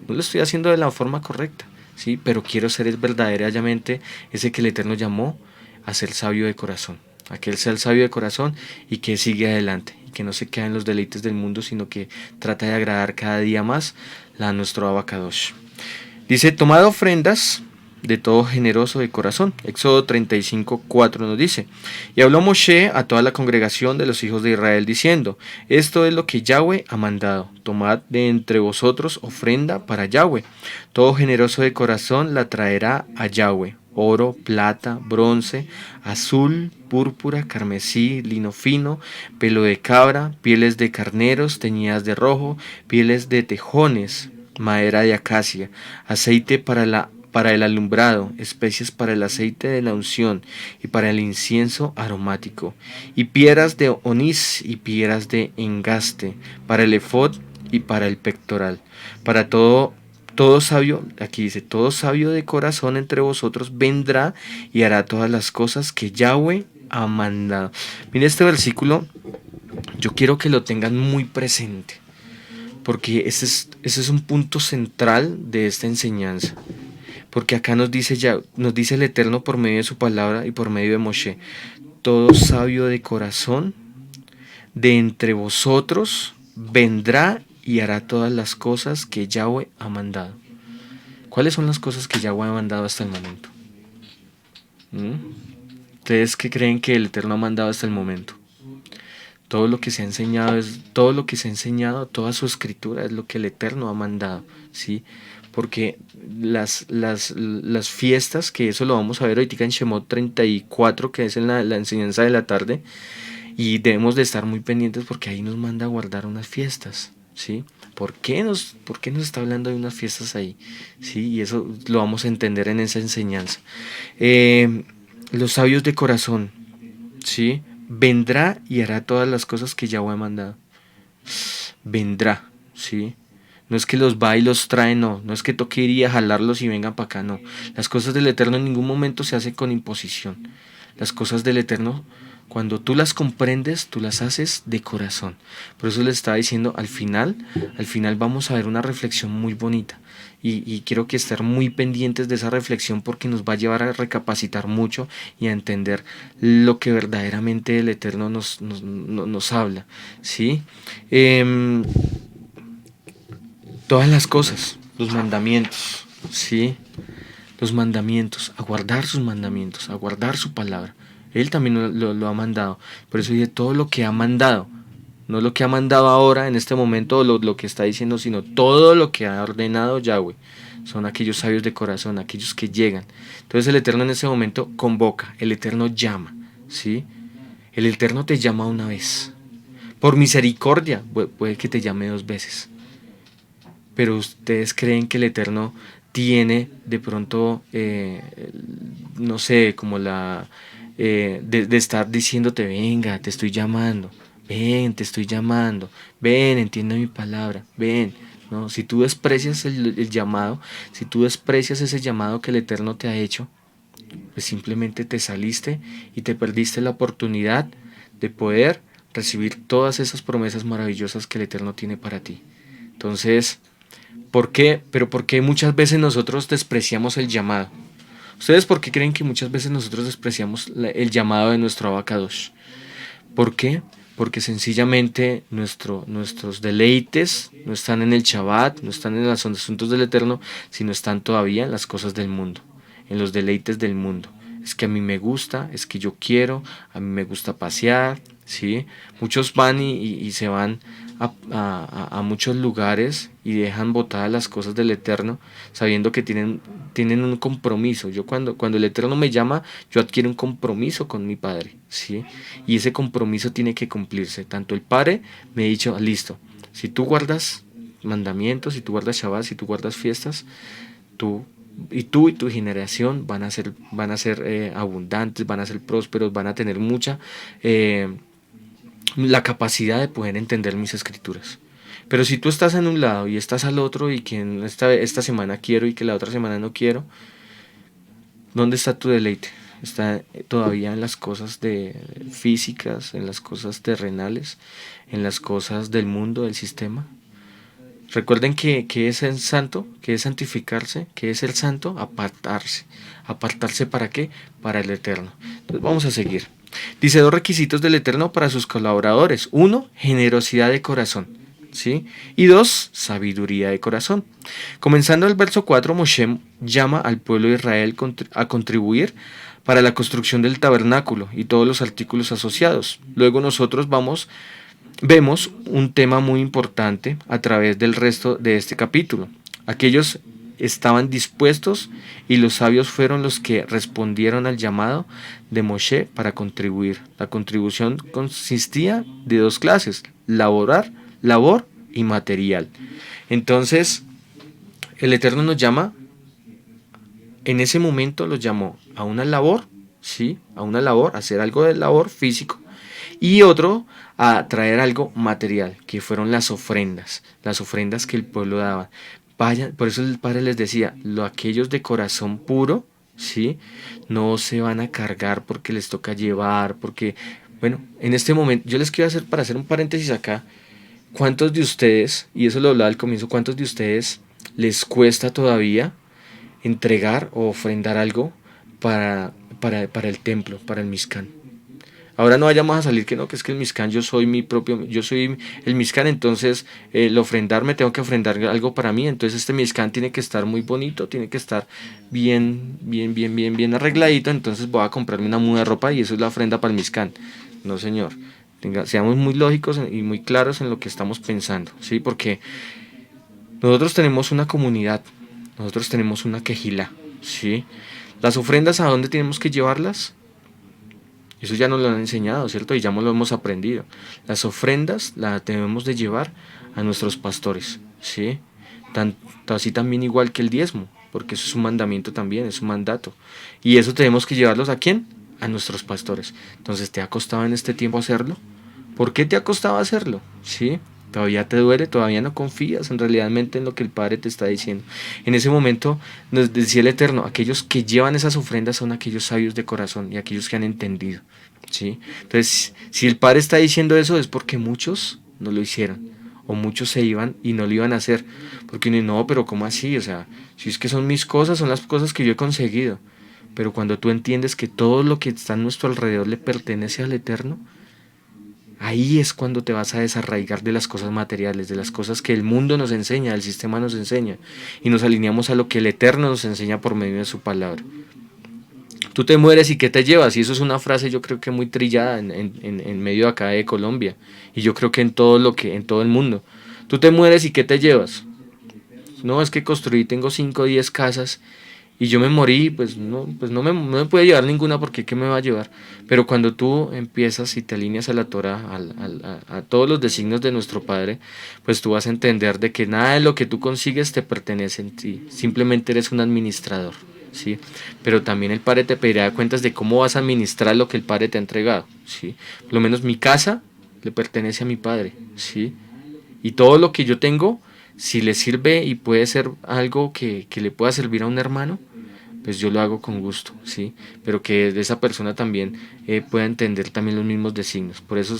lo estoy haciendo de la forma correcta, ¿sí? Pero quiero ser verdaderamente ese que el Eterno llamó a ser sabio de corazón. A que Él sea el sabio de corazón y que sigue adelante. Y que no se quede en los deleites del mundo, sino que trata de agradar cada día más a nuestro Abacadosh. Dice: tomad ofrendas de todo generoso de corazón. Éxodo 35:4 nos dice: y habló Moshe a toda la congregación de los hijos de Israel diciendo: esto es lo que Yahweh ha mandado, tomad de entre vosotros ofrenda para Yahweh, todo generoso de corazón la traerá a Yahweh, oro, plata, bronce, azul, púrpura, carmesí, lino fino, pelo de cabra, pieles de carneros teñidas de rojo, pieles de tejones, madera de acacia, aceite para el alumbrado, especias para el aceite de la unción y para el incienso aromático, y piedras de onís y piedras de engaste, para el efod y para el pectoral, para todo sabio, aquí dice, todo sabio de corazón entre vosotros vendrá y hará todas las cosas que Yahweh ha mandado. Mire este versículo, yo quiero que lo tengan muy presente, porque ese es un punto central de esta enseñanza. Porque acá nos dice el Eterno por medio de su palabra y por medio de Moshe: todo sabio de corazón de entre vosotros vendrá y hará todas las cosas que Yahweh ha mandado. ¿Cuáles son las cosas que Yahweh ha mandado hasta el momento? ¿Ustedes qué creen que el Eterno ha mandado hasta el momento? Todo lo que se ha enseñado toda su escritura es lo que el Eterno ha mandado, ¿sí? Porque las fiestas, que eso lo vamos a ver ahorita en Shemot 34, que es en la enseñanza de la tarde, y debemos de estar muy pendientes porque ahí nos manda a guardar unas fiestas, ¿sí? ¿Por qué nos está hablando de unas fiestas ahí? ¿Sí? Y eso lo vamos a entender en esa enseñanza. Los sabios de corazón, ¿sí? Vendrá y hará todas las cosas que Yahweh ha mandado. Vendrá, ¿sí? No es que los va y los trae, no es que toque ir y a jalarlos y vengan para acá, no. Las cosas del Eterno en ningún momento se hacen con imposición. Las cosas del Eterno, cuando tú las comprendes, tú las haces de corazón. Por eso les estaba diciendo, al final vamos a ver una reflexión muy bonita. Y quiero que estén muy pendientes de esa reflexión porque nos va a llevar a recapacitar mucho y a entender lo que verdaderamente el Eterno nos habla, ¿sí? Todas las cosas, los mandamientos, ¿sí? Los mandamientos, a guardar sus mandamientos, a guardar su palabra. Él también lo ha mandado. Por eso dice todo lo que ha mandado. No lo que ha mandado ahora, en este momento, lo que está diciendo, sino todo lo que ha ordenado Yahweh. Son aquellos sabios de corazón, aquellos que llegan. Entonces el Eterno en ese momento convoca, el Eterno llama, ¿sí? El Eterno te llama una vez. Por misericordia, puede que te llame 2 veces. Pero ustedes creen que el Eterno tiene de pronto, no sé, como de estar diciéndote, venga, te estoy llamando, ven, te estoy llamando, ven, entiende mi palabra, ven. ¿No? Si tú desprecias el llamado, si tú desprecias ese llamado que el Eterno te ha hecho, pues simplemente te saliste y te perdiste la oportunidad de poder recibir todas esas promesas maravillosas que el Eterno tiene para ti. Entonces, ¿por qué? Pero ¿por qué muchas veces nosotros despreciamos el llamado? ¿Ustedes por qué creen que muchas veces nosotros despreciamos el llamado de nuestro Abacadosh? ¿Por qué? Porque sencillamente nuestros deleites no están en el Shabbat, no están en los asuntos del Eterno, sino están todavía en las cosas del mundo, en los deleites del mundo. Es que a mí me gusta, es que yo quiero, a mí me gusta pasear, ¿sí? Muchos van y se van a muchos lugares y dejan botadas las cosas del Eterno, sabiendo que tienen un compromiso. Yo cuando el Eterno me llama, yo adquiero un compromiso con mi Padre, ¿sí? Y ese compromiso tiene que cumplirse. Tanto el Padre me ha dicho, listo, si tú guardas mandamientos, si tú guardas Shabbat, si tú guardas fiestas, tú y tu generación van a ser abundantes, van a ser prósperos, van a tener mucha la capacidad de poder entender mis escrituras. Pero si tú estás en un lado y estás al otro y que esta semana quiero y que la otra semana no quiero, ¿dónde está tu deleite? Está todavía en las cosas físicas, en las cosas terrenales, en las cosas del mundo, del sistema. Recuerden que es el santo, que es santificarse, que es el santo, apartarse. ¿Apartarse para qué? Para el Eterno. Entonces vamos a seguir. Dice 2 requisitos del Eterno para sus colaboradores. 1, generosidad de corazón. ¿Sí? Y 2, sabiduría de corazón. Comenzando el verso 4, Moshe llama al pueblo de Israel a contribuir para la construcción del tabernáculo y todos los artículos asociados. Luego nosotros vemos un tema muy importante a través del resto de este capítulo. Aquellos estaban dispuestos y los sabios fueron los que respondieron al llamado de Moshe para contribuir. La contribución consistía de 2 clases, labor y material. Entonces, el Eterno nos llama, en ese momento los llamó a una labor, ¿sí? A una labor, a hacer algo de labor físico, y otro a traer algo material, que fueron las ofrendas que el pueblo daba. Por eso el Padre les decía, aquellos de corazón puro, ¿sí? No se van a cargar porque les toca llevar, porque, bueno, en este momento, yo les quiero para hacer un paréntesis acá, ¿cuántos de ustedes, y eso lo hablaba al comienzo, cuántos de ustedes les cuesta todavía entregar o ofrendar algo para el templo, para el Mishkan? Ahora no vayamos a salir que no, que es que el Mishkan yo soy el Mishkan, entonces el ofrendarme tengo que ofrendar algo para mí, entonces este Mishkan tiene que estar muy bonito, tiene que estar bien arregladito, entonces voy a comprarme una muda de ropa y eso es la ofrenda para el Mishkan. No, señor. Seamos muy lógicos y muy claros en lo que estamos pensando, ¿sí? Porque nosotros tenemos una comunidad, nosotros tenemos una quejilá, ¿sí? Las ofrendas, ¿a dónde tenemos que llevarlas? Eso ya nos lo han enseñado, ¿cierto? Y ya lo hemos aprendido. Las ofrendas las debemos de llevar a nuestros pastores, ¿sí? Así también igual que el diezmo, porque eso es un mandamiento también, es un mandato. Y eso tenemos que llevarlos ¿a quién? A nuestros pastores. Entonces, ¿te ha costado en este tiempo hacerlo? ¿Por qué te ha costado hacerlo? ¿Sí? Todavía te duele, todavía no confías realmente en lo que el Padre te está diciendo. En ese momento nos decía el Eterno, aquellos que llevan esas ofrendas son aquellos sabios de corazón y aquellos que han entendido, ¿sí? Entonces, si el Padre está diciendo eso es porque muchos no lo hicieron, o muchos se iban y no lo iban a hacer, porque no, pero ¿cómo así? O sea, si es que son mis cosas, son las cosas que yo he conseguido, pero cuando tú entiendes que todo lo que está a nuestro alrededor le pertenece al Eterno, ahí es cuando te vas a desarraigar de las cosas materiales, de las cosas que el mundo nos enseña, el sistema nos enseña, y nos alineamos a lo que el Eterno nos enseña por medio de su palabra. Tú te mueres y ¿qué te llevas? Y eso es una frase yo creo que muy trillada en medio de acá de Colombia, y yo creo que en todo el mundo. Tú te mueres y ¿qué te llevas? No, es que construí, tengo 5 o 10 casas, y yo me morí, pues no me puede llevar ninguna porque ¿qué me va a llevar? Pero cuando tú empiezas y te alineas a la Torah, a todos los designios de nuestro Padre, pues tú vas a entender de que nada de lo que tú consigues te pertenece en ti, simplemente eres un administrador, ¿sí? Pero también el Padre te pedirá cuentas de cómo vas a administrar lo que el Padre te ha entregado, ¿sí? Por lo menos mi casa le pertenece a mi Padre, ¿sí? Y todo lo que yo tengo, si le sirve y puede ser algo que le pueda servir a un hermano, pues yo lo hago con gusto, ¿sí? Pero que esa persona también pueda entender también los mismos designios. Por eso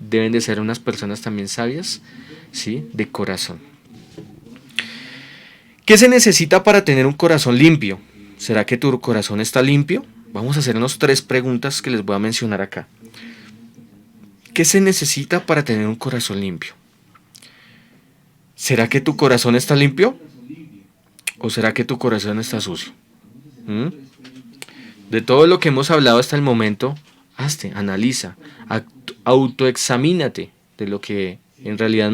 deben de ser unas personas también sabias, ¿sí? De corazón. ¿Qué se necesita para tener un corazón limpio? ¿Será que tu corazón está limpio? Vamos a hacernos 3 preguntas que les voy a mencionar acá. ¿Qué se necesita para tener un corazón limpio? ¿Será que tu corazón está limpio? ¿O será que tu corazón está sucio? ¿Mm? De todo lo que hemos hablado hasta el momento, hazte, analiza, autoexamínate de lo que en realidad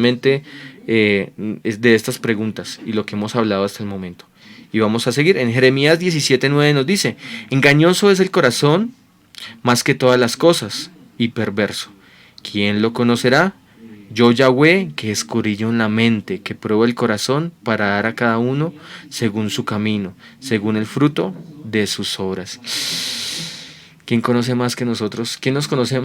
es de estas preguntas y lo que hemos hablado hasta el momento. Y vamos a seguir. En Jeremías 17:9 nos dice, engañoso es el corazón más que todas las cosas y perverso. ¿Quién lo conocerá? Yo Yahweh, que escudriño en la mente, que pruebo el corazón para dar a cada uno según su camino, según el fruto de sus obras. ¿Quién conoce más que nosotros? ¿Quién nos conoce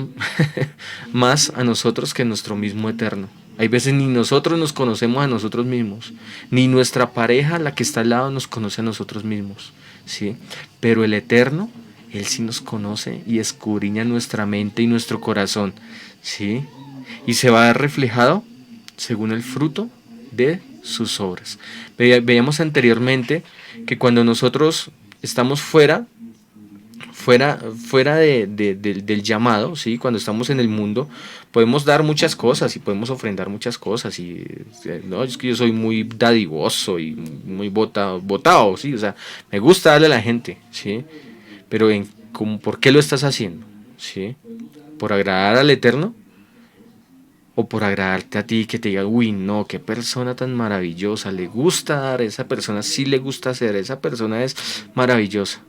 más a nosotros que nuestro mismo Eterno? Hay veces ni nosotros nos conocemos a nosotros mismos, ni nuestra pareja, la que está al lado, nos conoce a nosotros mismos, ¿sí? Pero el Eterno, Él sí nos conoce y escudriña nuestra mente y nuestro corazón, ¿sí? Y se va a ver reflejado según el fruto de sus obras. Veíamos anteriormente que cuando nosotros estamos fuera del llamado, ¿sí? Cuando estamos en el mundo, podemos dar muchas cosas y podemos ofrendar muchas cosas. Y no, es que yo soy muy dadivoso y muy botado, ¿sí? O sea, me gusta darle a la gente, ¿sí? Pero ¿por qué lo estás haciendo? ¿Sí? ¿Por agradar al Eterno? ¿O por agradarte a ti, que te diga, uy, no, qué persona tan maravillosa, le gusta dar, esa persona sí le gusta hacer, esa persona es maravillosa?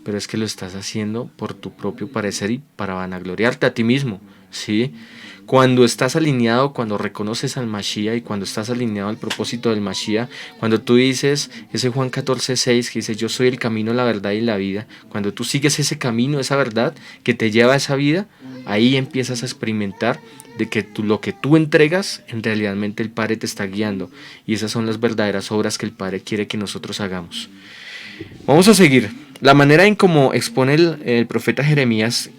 Pero es que lo estás haciendo por tu propio parecer y para vanagloriarte a ti mismo, ¿sí? Cuando estás alineado, cuando reconoces al Mashiach y cuando estás alineado al propósito del Mashiach, cuando tú dices, ese Juan 14:6 que dice, yo soy el camino, la verdad y la vida, cuando tú sigues ese camino, esa verdad que te lleva a esa vida, ahí empiezas a experimentar de que lo que tú entregas, en realidad el Padre te está guiando. Y esas son las verdaderas obras que el Padre quiere que nosotros hagamos. Vamos a seguir. La manera en cómo expone el profeta Jeremías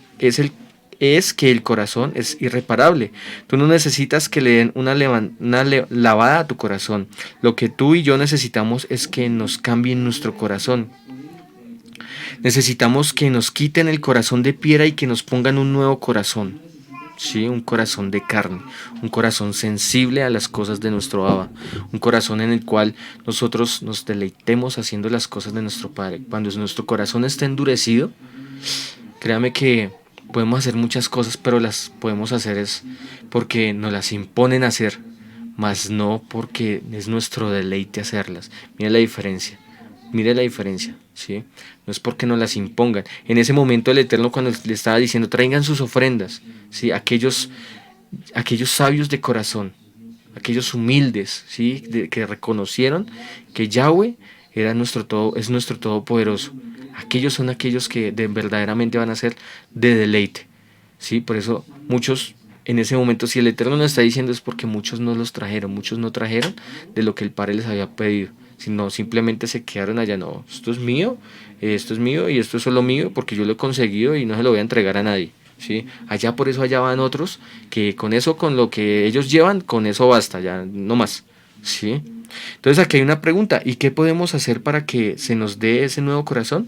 es que el corazón es irreparable. Tú no necesitas que le den una lavada a tu corazón. Lo que tú y yo necesitamos es que nos cambien nuestro corazón. Necesitamos que nos quiten el corazón de piedra y que nos pongan un nuevo corazón. ¿Sí? Un corazón de carne, un corazón sensible a las cosas de nuestro Abba, un corazón en el cual nosotros nos deleitemos haciendo las cosas de nuestro Padre. Cuando nuestro corazón está endurecido, créame que podemos hacer muchas cosas, pero las podemos hacer es porque nos las imponen hacer, mas no porque es nuestro deleite hacerlas. Mira la diferencia. Mire la diferencia, ¿sí? No es porque nos las impongan. En ese momento el Eterno, cuando le estaba diciendo, traigan sus ofrendas, ¿sí? Aquellos sabios de corazón, aquellos humildes, ¿sí? Que reconocieron que Yahweh es nuestro Todopoderoso. Aquellos son aquellos que verdaderamente van a ser de deleite, ¿sí? Por eso muchos, en ese momento, si el Eterno nos está diciendo, es porque muchos no trajeron de lo que el Padre les había pedido, sino simplemente se quedaron allá. No, esto es mío y esto es solo mío porque yo lo he conseguido y no se lo voy a entregar a nadie, ¿sí? Allá, por eso allá van otros que con lo que ellos llevan, con eso basta, ya no más, ¿sí? Entonces aquí hay una pregunta, ¿y qué podemos hacer para que se nos dé ese nuevo corazón?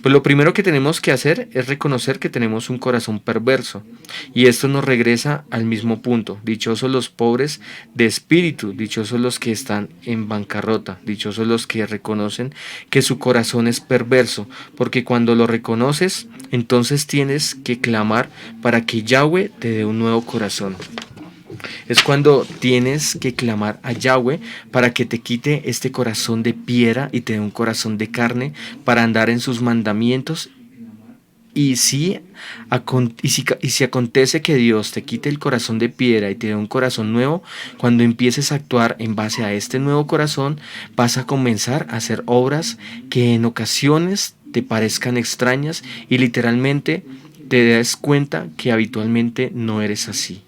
Pues lo primero que tenemos que hacer es reconocer que tenemos un corazón perverso, y esto nos regresa al mismo punto. Dichosos los pobres de espíritu, dichosos los que están en bancarrota, dichosos los que reconocen que su corazón es perverso, porque cuando lo reconoces, entonces tienes que clamar para que Yahweh te dé un nuevo corazón. Es cuando tienes que clamar a Yahweh para que te quite este corazón de piedra y te dé un corazón de carne para andar en sus mandamientos. Y si acontece que Dios te quite el corazón de piedra y te dé un corazón nuevo, cuando empieces a actuar en base a este nuevo corazón, vas a comenzar a hacer obras que en ocasiones te parezcan extrañas y literalmente te des cuenta que habitualmente no eres así.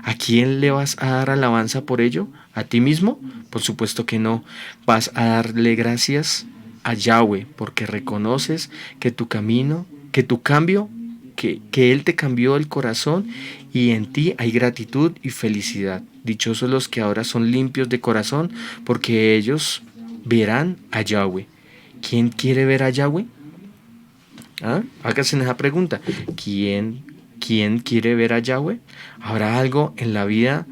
¿A quién le vas a dar alabanza por ello? ¿A ti mismo? Por supuesto que no. Vas a darle gracias a Yahweh porque reconoces que tu camino, que tu cambio, que Él te cambió el corazón y en ti hay gratitud y felicidad. Dichosos los que ahora son limpios de corazón porque ellos verán a Yahweh. ¿Quién quiere ver a Yahweh? ¿Ah? Hágase esa pregunta. ¿Quién quiere ver a Yahweh? ¿Habrá algo en la vida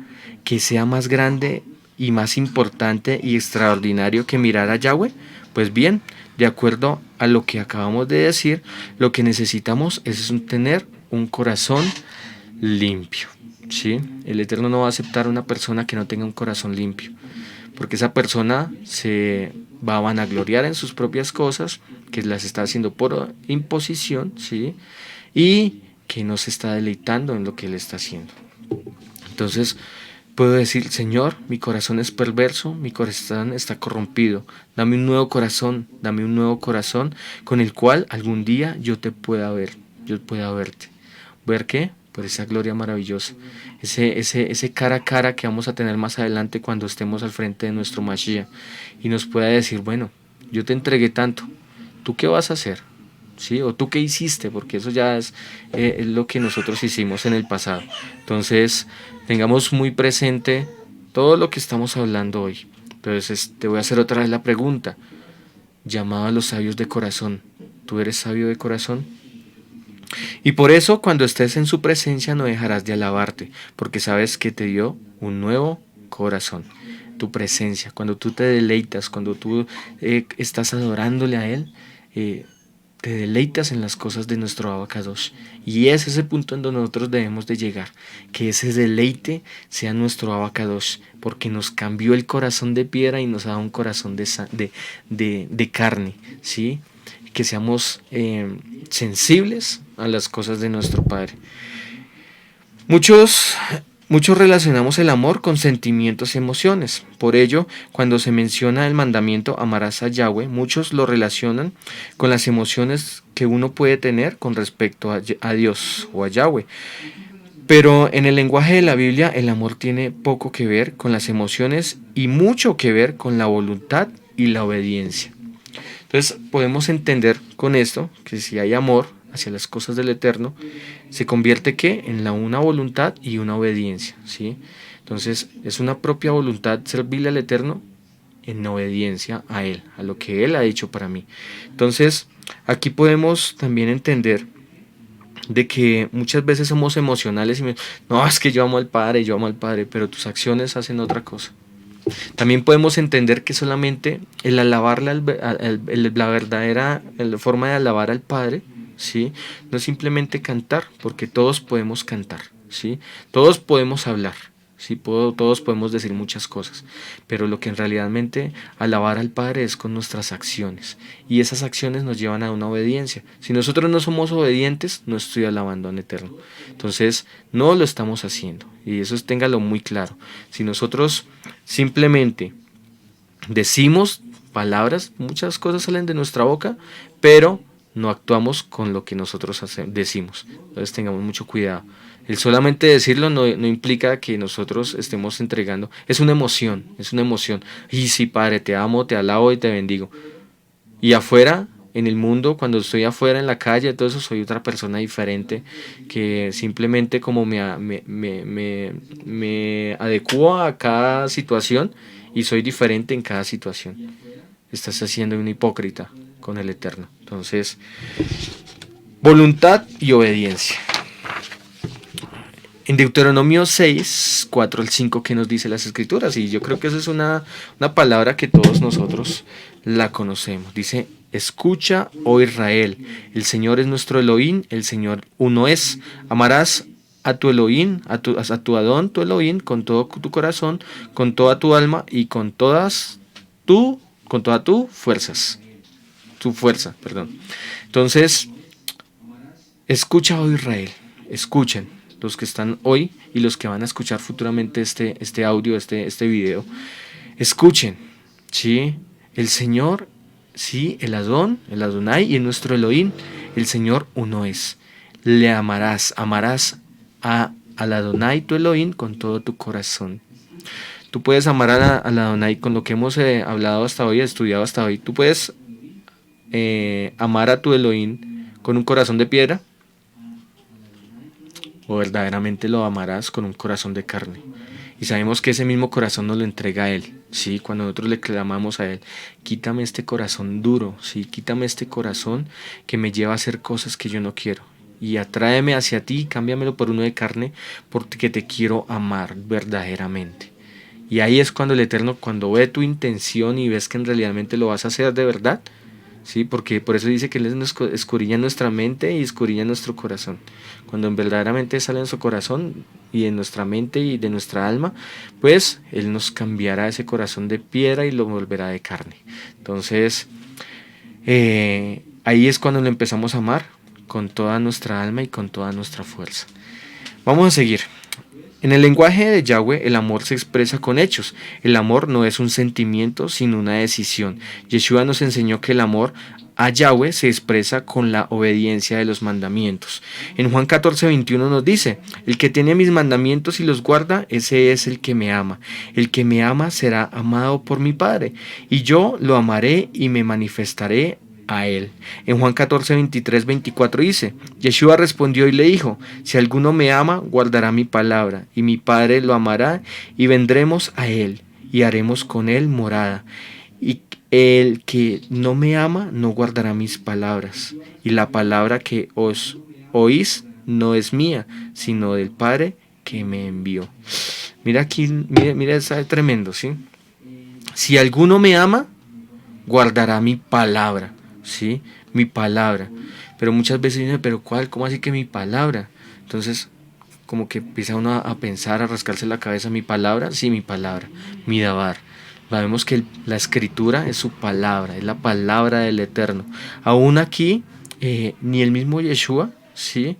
que sea más grande y más importante y extraordinario que mirar a Yahweh? Pues bien, de acuerdo a lo que acabamos de decir, lo que necesitamos es tener un corazón limpio. ¿Sí? El Eterno no va a aceptar a una persona que no tenga un corazón limpio, porque esa persona se va a vanagloriar en sus propias cosas, que las está haciendo por imposición, ¿sí? Y que no se está deleitando en lo que él está haciendo. Entonces puedo decir: Señor, mi corazón es perverso, mi corazón está corrompido, dame un nuevo corazón con el cual algún día yo te pueda ver, yo pueda verte. ¿Ver qué? Por esa gloria maravillosa, ese cara a cara que vamos a tener más adelante cuando estemos al frente de nuestro Mashiach y nos pueda decir: bueno, yo te entregué tanto, ¿tú qué vas a hacer? ¿Sí? ¿O tú qué hiciste? Porque eso ya es lo que nosotros hicimos en el pasado. Entonces, tengamos muy presente todo lo que estamos hablando hoy. Entonces, te voy a hacer otra vez la pregunta. Llamado a los sabios de corazón, ¿tú eres sabio de corazón? Y por eso, cuando estés en su presencia, no dejarás de alabarte, porque sabes que te dio un nuevo corazón. Tu presencia, cuando tú te deleitas, cuando tú estás adorándole a Él, te deleitas en las cosas de nuestro Abacadosh. Y es ese punto en donde nosotros debemos de llegar, que ese deleite sea nuestro Abacadosh, porque nos cambió el corazón de piedra y nos ha dado un corazón de carne, ¿sí? Que seamos sensibles a las cosas de nuestro Padre. Muchos relacionamos el amor con sentimientos y emociones. Por ello, cuando se menciona el mandamiento amarás a Yahweh, muchos lo relacionan con las emociones que uno puede tener con respecto a Dios o a Yahweh. Pero en el lenguaje de la Biblia, el amor tiene poco que ver con las emociones y mucho que ver con la voluntad y la obediencia. Entonces podemos entender con esto que si hay amor hacia las cosas del Eterno, se convierte ¿qué? En una voluntad y una obediencia, ¿sí? Entonces es una propia voluntad servirle al Eterno en obediencia a Él, a lo que Él ha dicho para mí. Entonces aquí podemos también entender de que muchas veces somos emocionales y no, es que yo amo al Padre, pero tus acciones hacen otra cosa. También podemos entender que solamente el alabarle la verdadera forma de alabar al Padre, ¿sí? No es simplemente cantar, porque todos podemos cantar, ¿sí? Todos podemos hablar, ¿sí? Todos podemos decir muchas cosas, pero lo que en realidadmente alabar al Padre es con nuestras acciones, y esas acciones nos llevan a una obediencia. Si nosotros no somos obedientes, no estoy alabando al Eterno. Entonces, no lo estamos haciendo, y eso téngalo muy claro. Si nosotros simplemente decimos palabras, muchas cosas salen de nuestra boca, pero no actuamos con lo que nosotros decimos. Entonces tengamos mucho cuidado. El solamente decirlo no implica que nosotros estemos entregando. Es una emoción, es una emoción. Y sí, Padre, te amo, te alabo y te bendigo. Y afuera, en el mundo, cuando estoy afuera en la calle, todo eso, soy otra persona diferente que simplemente como me adecuo a cada situación y soy diferente en cada situación. Estás haciendo un hipócrita con el Eterno. Entonces, voluntad y obediencia. En Deuteronomio 6, 4 al 5, ¿qué nos dice las Escrituras? Y yo creo que esa es una palabra que todos nosotros la conocemos. Dice: escucha, oh Israel, el Señor es nuestro Elohim, el Señor uno es. Amarás a tu Elohim, a tu Adón, tu Elohim, con todo tu corazón, con toda tu alma y con todas tu fuerzas. Tu fuerza, perdón. Entonces, escucha, oh Israel, escuchen los que están hoy y los que van a escuchar futuramente este audio, este video. Escuchen, ¿sí? El Señor, sí, el Adón, el Adonai y nuestro Elohim, el Señor uno es. Le amarás al Adonai tu Elohim con todo tu corazón. Tú puedes amar al Adonai con lo que hemos hablado hasta hoy, estudiado hasta hoy. Tú puedes amar a tu Elohim con un corazón de piedra, o verdaderamente lo amarás con un corazón de carne. Y sabemos que ese mismo corazón nos lo entrega a Él, ¿sí? Cuando nosotros le clamamos a Él, quítame este corazón duro, ¿sí? Quítame este corazón que me lleva a hacer cosas que yo no quiero. Y atráeme hacia ti, cámbiamelo por uno de carne, porque te quiero amar verdaderamente. Y ahí es cuando el Eterno, cuando ve tu intención y ves que en realidad lo vas a hacer de verdad, ¿sí? Porque por eso dice que Él escudriña nuestra mente y escudriña nuestro corazón. Cuando verdaderamente sale en nuestro corazón y en nuestra mente y de nuestra alma, pues Él nos cambiará ese corazón de piedra y lo volverá de carne. Entonces, ahí es cuando lo empezamos a amar con toda nuestra alma y con toda nuestra fuerza. Vamos a seguir. En el lenguaje de Yahweh, el amor se expresa con hechos. El amor no es un sentimiento, sino una decisión. Yeshua nos enseñó que el amor a Yahweh se expresa con la obediencia de los mandamientos. En Juan 14:21 nos dice, el que tiene mis mandamientos y los guarda, ese es el que me ama. El que me ama será amado por mi Padre, y yo lo amaré y me manifestaré a él. En Juan 14:23-24 dice, Yeshua respondió y le dijo, si alguno me ama, guardará mi palabra, y mi Padre lo amará, y vendremos a él, y haremos con él morada. Y el que no me ama, no guardará mis palabras, y la palabra que os oís no es mía, sino del Padre que me envió. Mira aquí, mira, está tremendo, ¿sí? Si alguno me ama, guardará mi palabra. ¿Sí? Mi palabra. Pero muchas veces dicen, pero ¿cuál? ¿Cómo así que mi palabra? Entonces, como que empieza uno a pensar, a rascarse la cabeza, ¿mi palabra? Sí, mi palabra, mi dabar. Sabemos que la escritura es su palabra, es la palabra del Eterno. Aún aquí, ni el mismo Yeshua, ¿sí?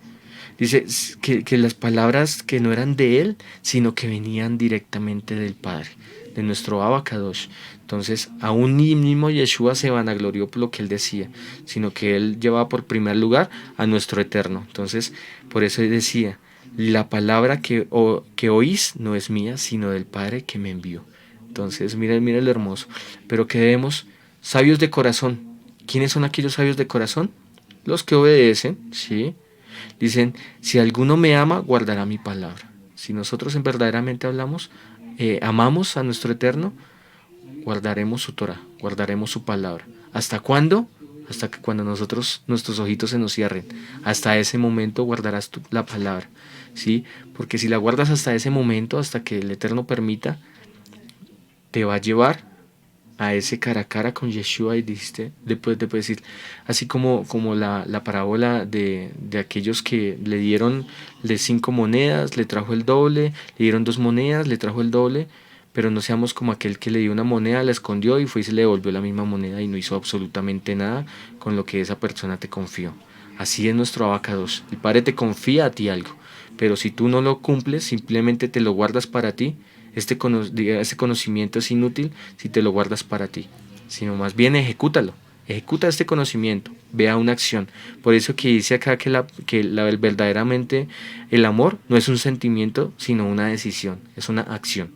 Dice que las palabras que no eran de él, sino que venían directamente del Padre, de nuestro Abacadosh. Entonces, aún ni mismo Yeshua se vanaglorió por lo que él decía, sino que él llevaba por primer lugar a nuestro Eterno. Entonces, por eso él decía, la palabra que oís no es mía, sino del Padre que me envió. Entonces, mira lo hermoso. Pero que debemos, sabios de corazón. ¿Quiénes son aquellos sabios de corazón? Los que obedecen, ¿sí? Dicen, si alguno me ama, guardará mi palabra. Si nosotros verdaderamente amamos a nuestro Eterno, guardaremos su Torah, guardaremos su palabra. ¿Hasta cuándo? Hasta que cuando nuestros ojitos se nos cierren. Hasta ese momento guardarás la palabra, ¿sí? Porque si la guardas hasta ese momento, hasta que el Eterno permita, te va a llevar a ese cara a cara con Yeshua. Y dijiste, después te puedes decir, así como la parábola de aquellos que le dieron 5 monedas, le trajo el doble, le dieron 2 monedas, le trajo el doble. Pero no seamos como aquel que le dio una moneda, la escondió y fue y se le devolvió la misma moneda y no hizo absolutamente nada con lo que esa persona te confió. Así es nuestro abacados. El Padre te confía a ti algo, pero si tú no lo cumples, simplemente te lo guardas para ti. Este conocimiento es inútil si te lo guardas para ti, sino más bien ejecútalo. Ejecuta este conocimiento, vea una acción. Por eso que dice acá que verdaderamente el amor no es un sentimiento, sino una decisión, es una acción.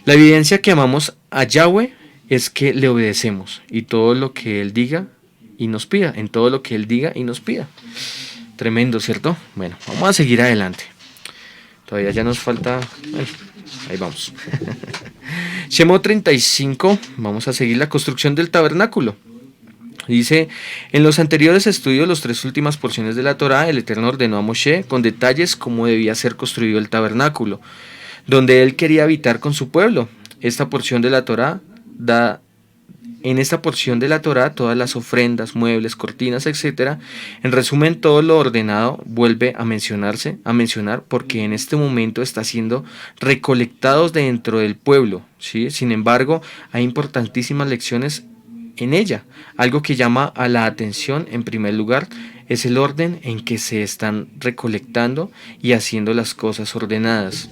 La evidencia que amamos a Yahweh es que le obedecemos y todo lo que Él diga y nos pida, en todo lo que Él diga y nos pida. Tremendo, ¿cierto? Bueno, vamos a seguir adelante. Todavía ya nos falta... Bueno, ahí vamos. Shemot 35, vamos a seguir la construcción del tabernáculo. Dice, en los anteriores estudios, las 3 últimas porciones de la Torá, el Eterno ordenó a Moshe con detalles cómo debía ser construido el tabernáculo, donde él quería habitar con su pueblo. Esta porción de la Torá da en esta porción de la Torá todas las ofrendas, muebles, cortinas, etcétera. En resumen, todo lo ordenado vuelve a mencionar porque en este momento está siendo recolectados dentro del pueblo, ¿sí? Sin embargo, hay importantísimas lecciones en ella. Algo que llama a la atención en primer lugar es el orden en que se están recolectando y haciendo las cosas ordenadas.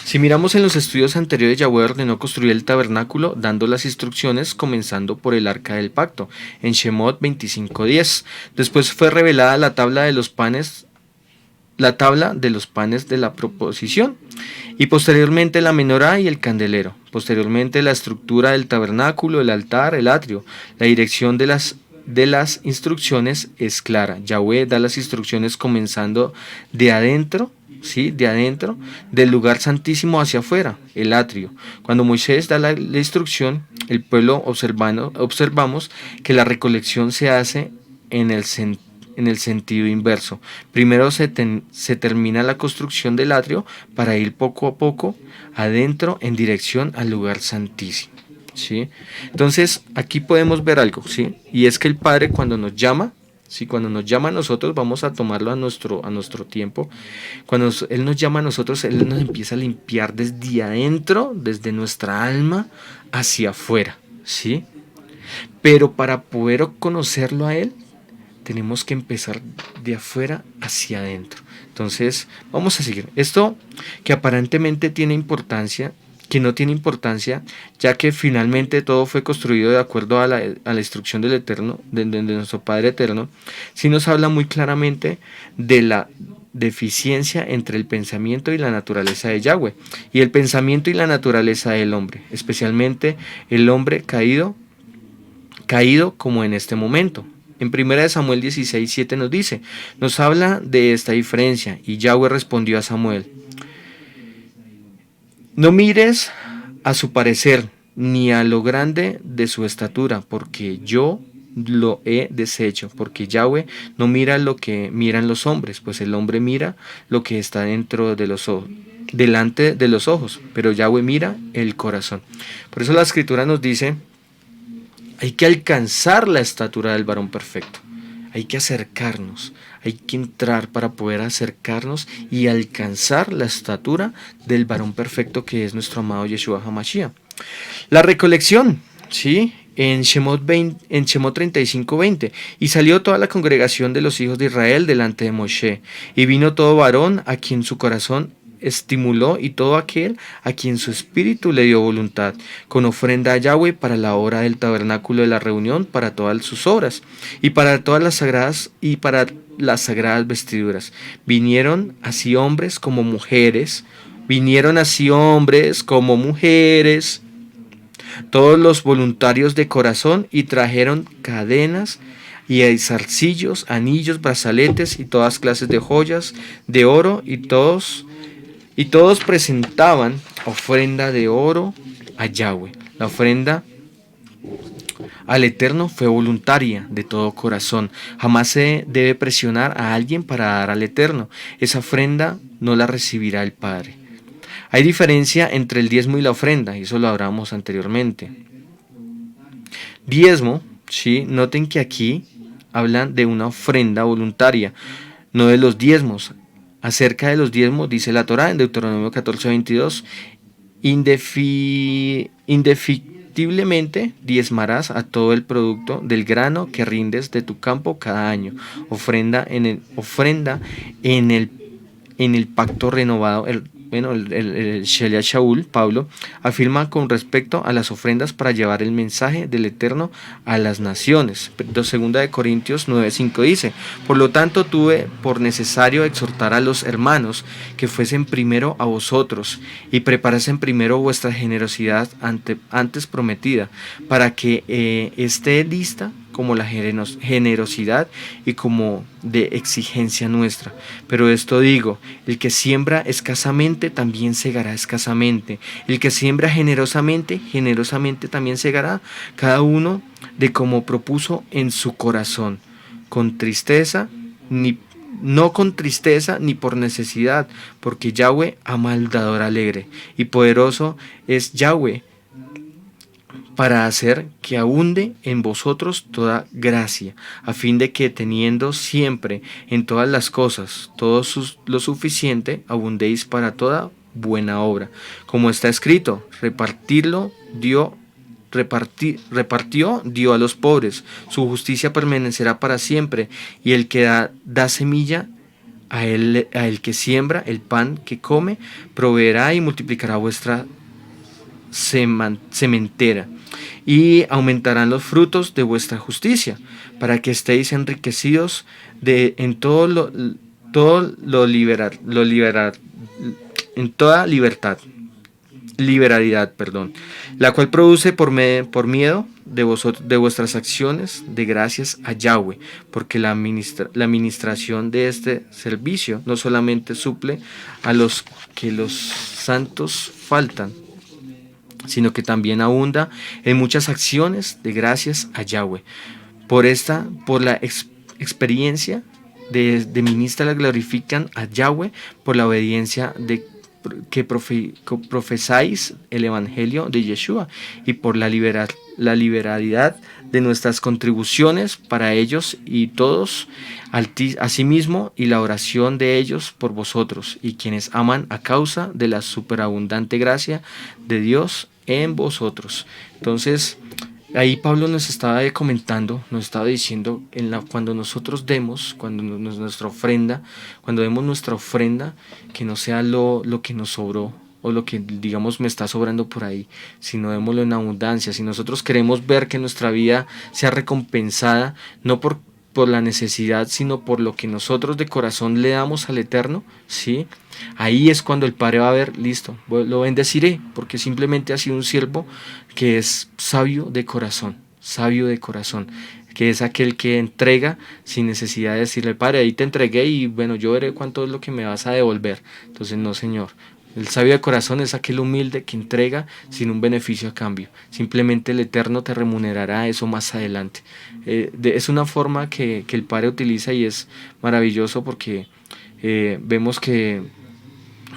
Si miramos en los estudios anteriores, Yahweh ordenó construir el tabernáculo dando las instrucciones comenzando por el arca del pacto en Shemot 25:10. Después fue revelada la tabla de los panes de la proposición y posteriormente la menorá y el candelero. Posteriormente la estructura del tabernáculo, el altar, el atrio. La dirección de las instrucciones es clara. Yahweh da las instrucciones comenzando de adentro, ¿sí? De adentro del lugar santísimo hacia afuera, el atrio. Cuando Moisés da la instrucción, el pueblo observamos que la recolección se hace en el sentido inverso. Primero se termina la construcción del atrio para ir poco a poco adentro en dirección al lugar santísimo, ¿sí? Entonces aquí podemos ver algo, ¿sí? Y es que el Padre cuando nos llama, ¿sí? Cuando nos llama a nosotros, vamos a tomarlo a nuestro tiempo. Cuando Él nos llama a nosotros, Él nos empieza a limpiar desde adentro, desde nuestra alma hacia afuera, ¿sí? Pero para poder conocerlo a Él, tenemos que empezar de afuera hacia adentro. Entonces, vamos a seguir. Esto que aparentemente tiene importancia, que no tiene importancia, ya que finalmente todo fue construido de acuerdo a la instrucción del Eterno, de nuestro Padre Eterno, sí nos habla muy claramente de la deficiencia entre el pensamiento y la naturaleza de Yahweh, y el pensamiento y la naturaleza del hombre, especialmente el hombre caído como en este momento. En 1 Samuel 16:7 nos habla de esta diferencia, y Yahweh respondió a Samuel: no mires a su parecer, ni a lo grande de su estatura, porque yo lo he deshecho, porque Yahweh no mira lo que miran los hombres, pues el hombre mira lo que está dentro de los ojos, delante de los ojos, pero Yahweh mira el corazón. Por eso la Escritura nos dice: hay que alcanzar la estatura del varón perfecto. Hay que acercarnos, hay que entrar para poder acercarnos y alcanzar la estatura del varón perfecto que es nuestro amado Yeshua HaMashiach. La recolección, ¿sí? En Shemot 35:20, y salió toda la congregación de los hijos de Israel delante de Moshe, y vino todo varón a quien su corazón estimuló y todo aquel a quien su espíritu le dio voluntad, con ofrenda a Yahweh para la obra del tabernáculo de la reunión, para todas sus obras y para todas las sagradas vestiduras. Vinieron así hombres como mujeres, todos los voluntarios de corazón, y trajeron cadenas y zarcillos, anillos, brazaletes y todas clases de joyas de oro, y todos presentaban ofrenda de oro a Yahweh. La ofrenda al Eterno fue voluntaria de todo corazón. Jamás se debe presionar a alguien para dar al Eterno. Esa ofrenda no la recibirá el Padre. Hay diferencia entre el diezmo y la ofrenda, y eso lo hablamos anteriormente. Diezmo, ¿sí? Noten que aquí hablan de una ofrenda voluntaria, no de los diezmos. Acerca de los diezmos dice la Torá en Deuteronomio 14:22: indefectiblemente diezmarás a todo el producto del grano que rindes de tu campo cada año. Ofrenda en el pacto renovado. El Shelia Shaul, Pablo, afirma con respecto a las ofrendas para llevar el mensaje del Eterno a las naciones. 2 Corintios 9:5 dice: por lo tanto tuve por necesario exhortar a los hermanos que fuesen primero a vosotros y preparasen primero vuestra generosidad antes prometida, para que esté lista como la generosidad y como de exigencia nuestra. Pero esto digo: el que siembra escasamente también segará escasamente, el que siembra generosamente también segará, cada uno de como propuso en su corazón, no con tristeza ni por necesidad, porque Yahweh ama al dador alegre, y poderoso es Yahweh para hacer que abunde en vosotros toda gracia, a fin de que teniendo siempre en todas las cosas lo suficiente, abundéis para toda buena obra. Como está escrito, repartió, dio a los pobres, su justicia permanecerá para siempre, y el que da semilla, a el que siembra el pan que come, proveerá y multiplicará vuestra sementera, y aumentarán los frutos de vuestra justicia, para que estéis enriquecidos en todo en toda liberalidad, perdón, la cual produce por miedo de vuestras acciones de gracias a Yahweh, porque la administración de este servicio no solamente suple a los que los santos faltan, sino que también abunda en muchas acciones de gracias a Yahweh. Por la experiencia de ministra la glorifican a Yahweh por la obediencia que profesáis el evangelio de Yeshua, y por la liberalidad de nuestras contribuciones para ellos y todos, asimismo, y la oración de ellos por vosotros y quienes aman a causa de la superabundante gracia de Dios en vosotros. Entonces, ahí Pablo nos estaba comentando, nos estaba diciendo, cuando nosotros demos, cuando demos nuestra ofrenda, que no sea lo que nos sobró o lo que digamos me está sobrando por ahí, sino démoslo en abundancia. Si nosotros queremos ver que nuestra vida sea recompensada, no por la necesidad, sino por lo que nosotros de corazón le damos al Eterno, ¿sí? Ahí es cuando el Padre va a ver, listo, lo bendeciré, porque simplemente ha sido un siervo que es sabio de corazón, que es aquel que entrega sin necesidad de decirle, Padre, ahí te entregué y bueno, yo veré cuánto es lo que me vas a devolver. Entonces, no, Señor. El sabio de corazón es aquel humilde que entrega sin un beneficio a cambio. Simplemente el Eterno te remunerará eso más adelante. Es una forma que el Padre utiliza y es maravilloso porque vemos que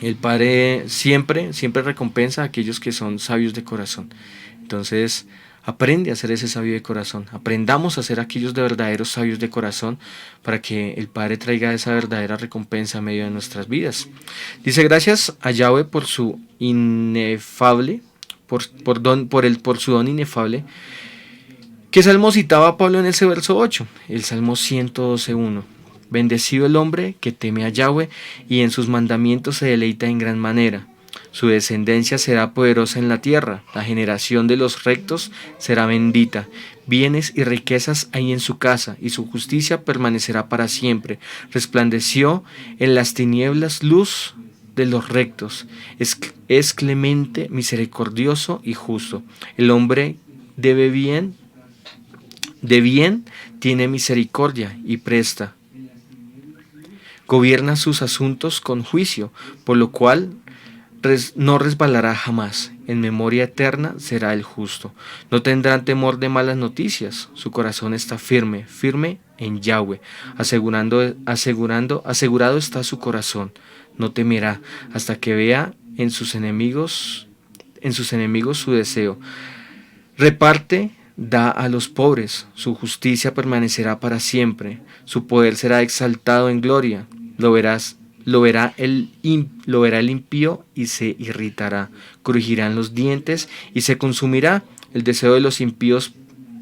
el Padre siempre recompensa a aquellos que son sabios de corazón. Entonces, aprende a ser ese sabio de corazón. Aprendamos a ser aquellos de verdaderos sabios de corazón para que el Padre traiga esa verdadera recompensa a medio de nuestras vidas. Dice, gracias a Yahweh por su inefable, por su don inefable. ¿Qué salmo citaba Pablo en ese verso 8? El Salmo 112:1. Bendecido el hombre que teme a Yahweh y en sus mandamientos se deleita en gran manera. Su descendencia será poderosa en la tierra, la generación de los rectos será bendita. Bienes y riquezas hay en su casa, y su justicia permanecerá para siempre. Resplandeció en las tinieblas luz de los rectos. Es clemente, misericordioso y justo. El hombre de bien tiene misericordia y presta. Gobierna sus asuntos con juicio, por lo cual no resbalará jamás. En memoria eterna será el justo. No tendrá temor de malas noticias. Su corazón está firme en Yahweh. Asegurado está su corazón. No temerá hasta que vea en sus enemigos su deseo. Reparte, da a los pobres. Su justicia permanecerá para siempre. Su poder será exaltado en gloria. Lo verá el impío y se irritará. Crujirán los dientes y se consumirá. El deseo de los impíos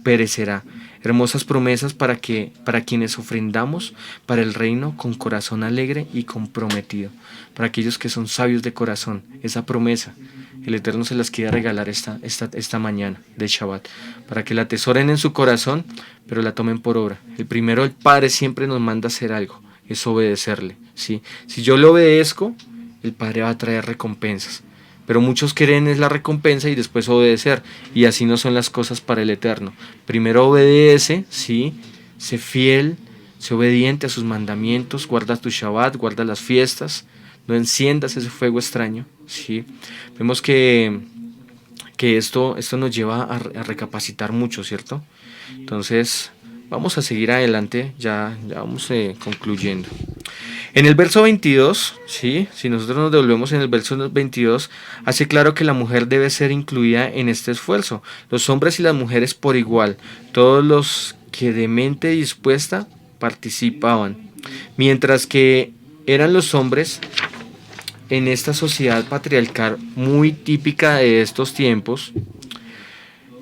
perecerá. Hermosas promesas para quienes ofrendamos para el reino con corazón alegre y comprometido. Para aquellos que son sabios de corazón, esa promesa el Eterno se las quiere regalar esta mañana de Shabbat, para que la atesoren en su corazón, pero la tomen por obra. El Padre siempre nos manda hacer algo, es obedecerle, ¿sí? Si yo le obedezco, el Padre va a traer recompensas. Pero muchos quieren es la recompensa y después obedecer, y así no son las cosas para el Eterno. Primero obedece, ¿sí? Sé fiel, sé obediente a sus mandamientos, guarda tu Shabbat, guarda las fiestas, no enciendas ese fuego extraño, ¿sí? Vemos que esto nos lleva a recapacitar mucho, ¿cierto? Entonces, vamos a seguir adelante, ya vamos concluyendo. En el verso 22, ¿sí? Si nosotros nos devolvemos en el verso 22, hace claro que la mujer debe ser incluida en este esfuerzo. Los hombres y las mujeres por igual, todos los que de mente dispuesta participaban. Mientras que eran los hombres en esta sociedad patriarcal muy típica de estos tiempos,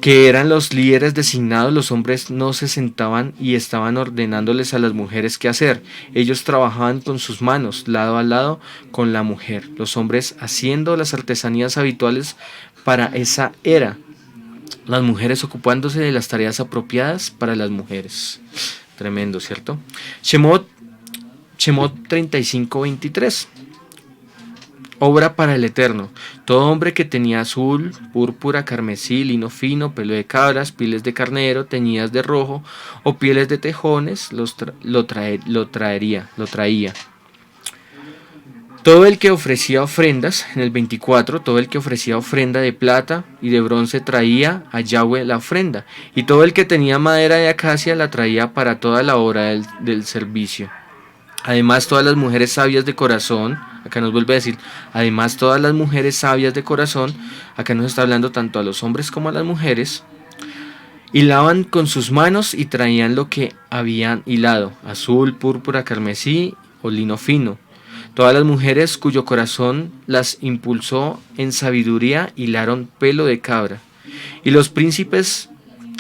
que eran los líderes designados, los hombres no se sentaban y estaban ordenándoles a las mujeres qué hacer. Ellos trabajaban con sus manos, lado a lado con la mujer. Los hombres haciendo las artesanías habituales para esa era. Las mujeres ocupándose de las tareas apropiadas para las mujeres. Tremendo, ¿cierto? Shemot 35:23. Obra para el Eterno. Todo hombre que tenía azul, púrpura, carmesí, lino fino, pelo de cabras, pieles de carnero, teñidas de rojo o pieles de tejones, lo traía. Todo el que ofrecía ofrendas, en el 24, todo el que ofrecía ofrenda de plata y de bronce traía a Yahweh la ofrenda, y todo el que tenía madera de acacia la traía para toda la obra del servicio. Además, todas las mujeres sabias de corazón, acá nos vuelve a decir, además todas las mujeres sabias de corazón, acá nos está hablando tanto a los hombres como a las mujeres, hilaban con sus manos y traían lo que habían hilado, azul, púrpura, carmesí o lino fino. Todas las mujeres cuyo corazón las impulsó en sabiduría hilaron pelo de cabra. Y los príncipes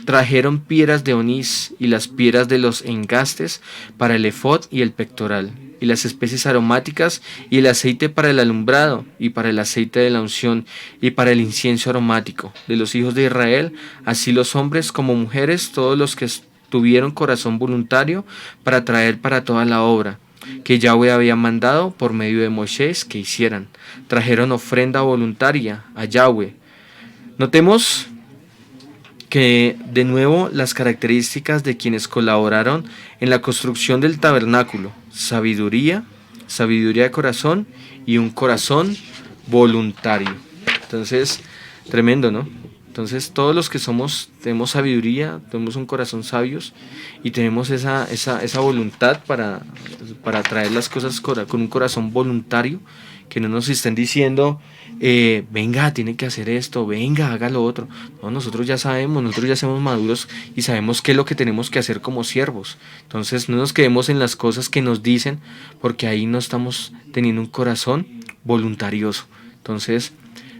trajeron piedras de onís y las piedras de los engastes para el efod y el pectoral, y las especies aromáticas y el aceite para el alumbrado, y para el aceite de la unción, y para el incienso aromático. De los hijos de Israel, así los hombres como mujeres, todos los que tuvieron corazón voluntario para traer para toda la obra que Yahweh había mandado por medio de Moisés que hicieran. Trajeron ofrenda voluntaria a Yahweh. Notemos que de nuevo las características de quienes colaboraron en la construcción del tabernáculo: sabiduría de corazón y un corazón voluntario. Entonces, tremendo, ¿no? Entonces, todos los que tenemos sabiduría, tenemos un corazón sabios y tenemos esa voluntad para traer las cosas con un corazón voluntario, que no nos estén diciendo, venga, tiene que hacer esto, venga, haga lo otro. No, nosotros ya sabemos, nosotros ya somos maduros y sabemos qué es lo que tenemos que hacer como siervos. Entonces, no nos quedemos en las cosas que nos dicen, porque ahí no estamos teniendo un corazón voluntarioso. Entonces,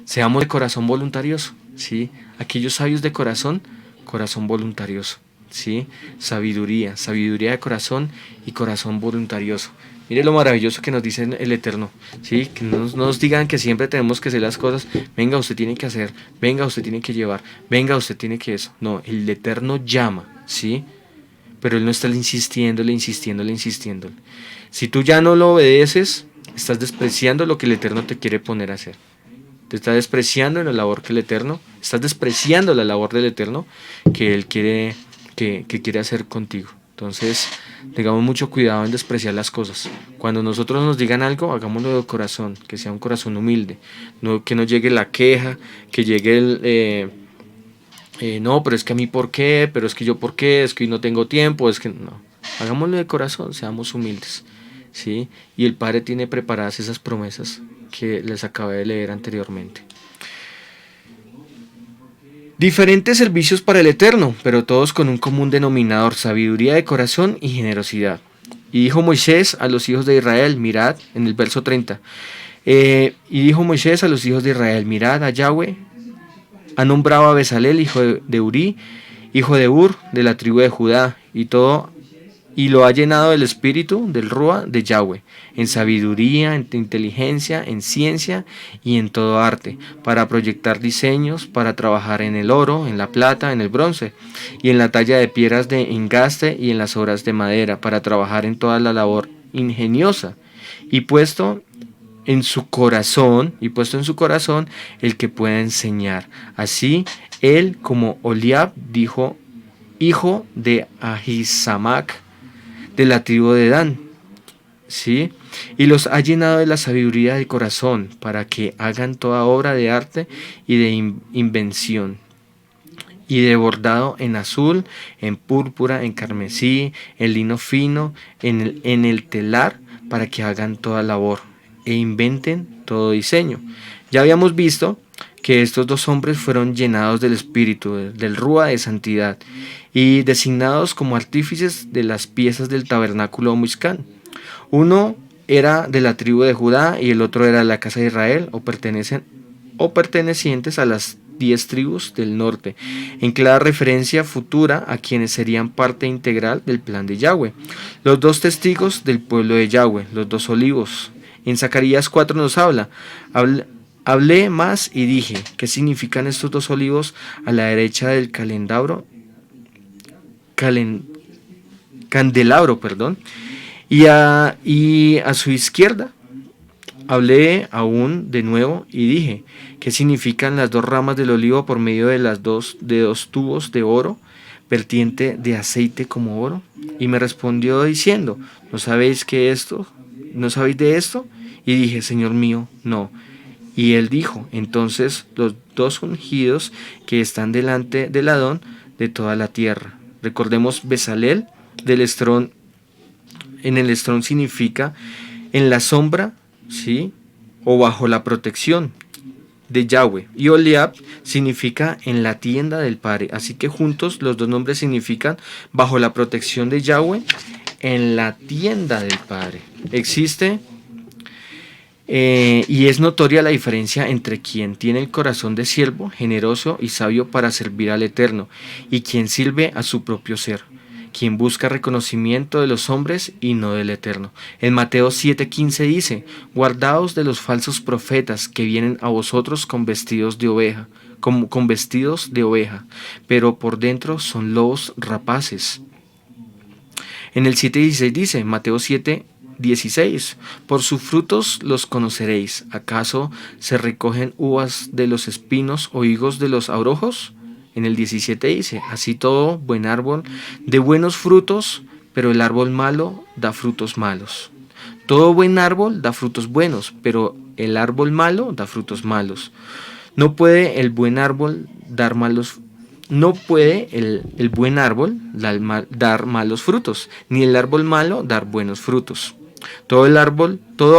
seamos de corazón voluntarioso, ¿sí? Aquellos sabios de corazón voluntarioso, ¿sí? Sabiduría de corazón y corazón voluntarioso. Mire lo maravilloso que nos dice el Eterno, ¿sí? Que no nos digan que siempre tenemos que hacer las cosas, venga, usted tiene que hacer, venga, usted tiene que llevar, venga, usted tiene que eso. No, el Eterno llama, ¿sí? Pero Él no está insistiéndole. Si tú ya no lo obedeces, estás despreciando lo que el Eterno te quiere poner a hacer. Te está despreciando en la labor que el Eterno, estás despreciando la labor del Eterno que Él quiere, que quiere hacer contigo. Entonces, tengamos mucho cuidado en despreciar las cosas. Cuando nosotros nos digan algo, hagámoslo de corazón, que sea un corazón humilde, no, que no llegue la queja, que llegue no, pero es que a mí por qué, pero es que yo por qué, es que hoy no tengo tiempo, es que no. Hagámoslo de corazón, seamos humildes, ¿sí? Y el Padre tiene preparadas esas promesas que les acabé de leer anteriormente. Diferentes servicios para el Eterno, pero todos con un común denominador: sabiduría de corazón y generosidad. Y dijo Moisés a los hijos de Israel, mirad, en el verso 30, y dijo Moisés a los hijos de Israel, mirad, a Yahweh ha nombrado a Bezalel, hijo de Uri, hijo de Ur, de la tribu de Judá, y lo ha llenado del espíritu, del Rúa, de Yahweh, en sabiduría, en inteligencia, en ciencia y en todo arte, para proyectar diseños, para trabajar en el oro, en la plata, en el bronce, y en la talla de piedras de engaste y en las obras de madera, para trabajar en toda la labor ingeniosa, y puesto en su corazón el que pueda enseñar. Así, él, como Oliab, dijo, hijo de Ahisamac, de la tribu de Dan, ¿sí? Y los ha llenado de la sabiduría de corazón para que hagan toda obra de arte y de invención, y de bordado en azul, en púrpura, en carmesí, en lino fino, en el telar, para que hagan toda labor e inventen todo diseño. Ya habíamos visto que estos dos hombres fueron llenados del espíritu, del Rúa de santidad, y designados como artífices de las piezas del tabernáculo Muiscán. Uno era de la tribu de Judá y el otro era de la casa de Israel, o pertenecientes a las 10 tribus del norte, en clara referencia futura a quienes serían parte integral del plan de Yahweh. Los dos testigos del pueblo de Yahweh, los dos olivos. En Zacarías 4 nos hablé más y dije, ¿qué significan estos dos olivos a la derecha del candelabro, y a su izquierda? Hablé aún de nuevo y dije, ¿qué significan las dos ramas del olivo por medio de dos tubos de oro, vertiente de aceite como oro? Y me respondió diciendo, ¿no sabéis de esto? Y dije, Señor mío, no. Y él dijo, entonces los dos ungidos que están delante del Adón de toda la tierra. Recordemos, Besalel del estrón, en el estrón significa en la sombra, ¿sí? O bajo la protección de Yahweh. Y Oliab significa en la tienda del Padre. Así que juntos los dos nombres significan bajo la protección de Yahweh, en la tienda del Padre. Existe y es notoria la diferencia entre quien tiene el corazón de siervo, generoso y sabio para servir al Eterno, y quien sirve a su propio ser, quien busca reconocimiento de los hombres y no del Eterno. En Mateo 7:15 dice, guardaos de los falsos profetas que vienen a vosotros con vestidos de oveja, pero por dentro son lobos rapaces. En el 7:16 dice, Mateo 7:16, por sus frutos los conoceréis. ¿Acaso se recogen uvas de los espinos o higos de los abrojos? En el 17 dice, así todo buen árbol de buenos frutos, pero el árbol malo da frutos malos. Todo buen árbol da frutos buenos, pero el árbol malo da frutos malos. No puede el buen árbol dar malos frutos, ni el árbol malo dar buenos frutos. Todo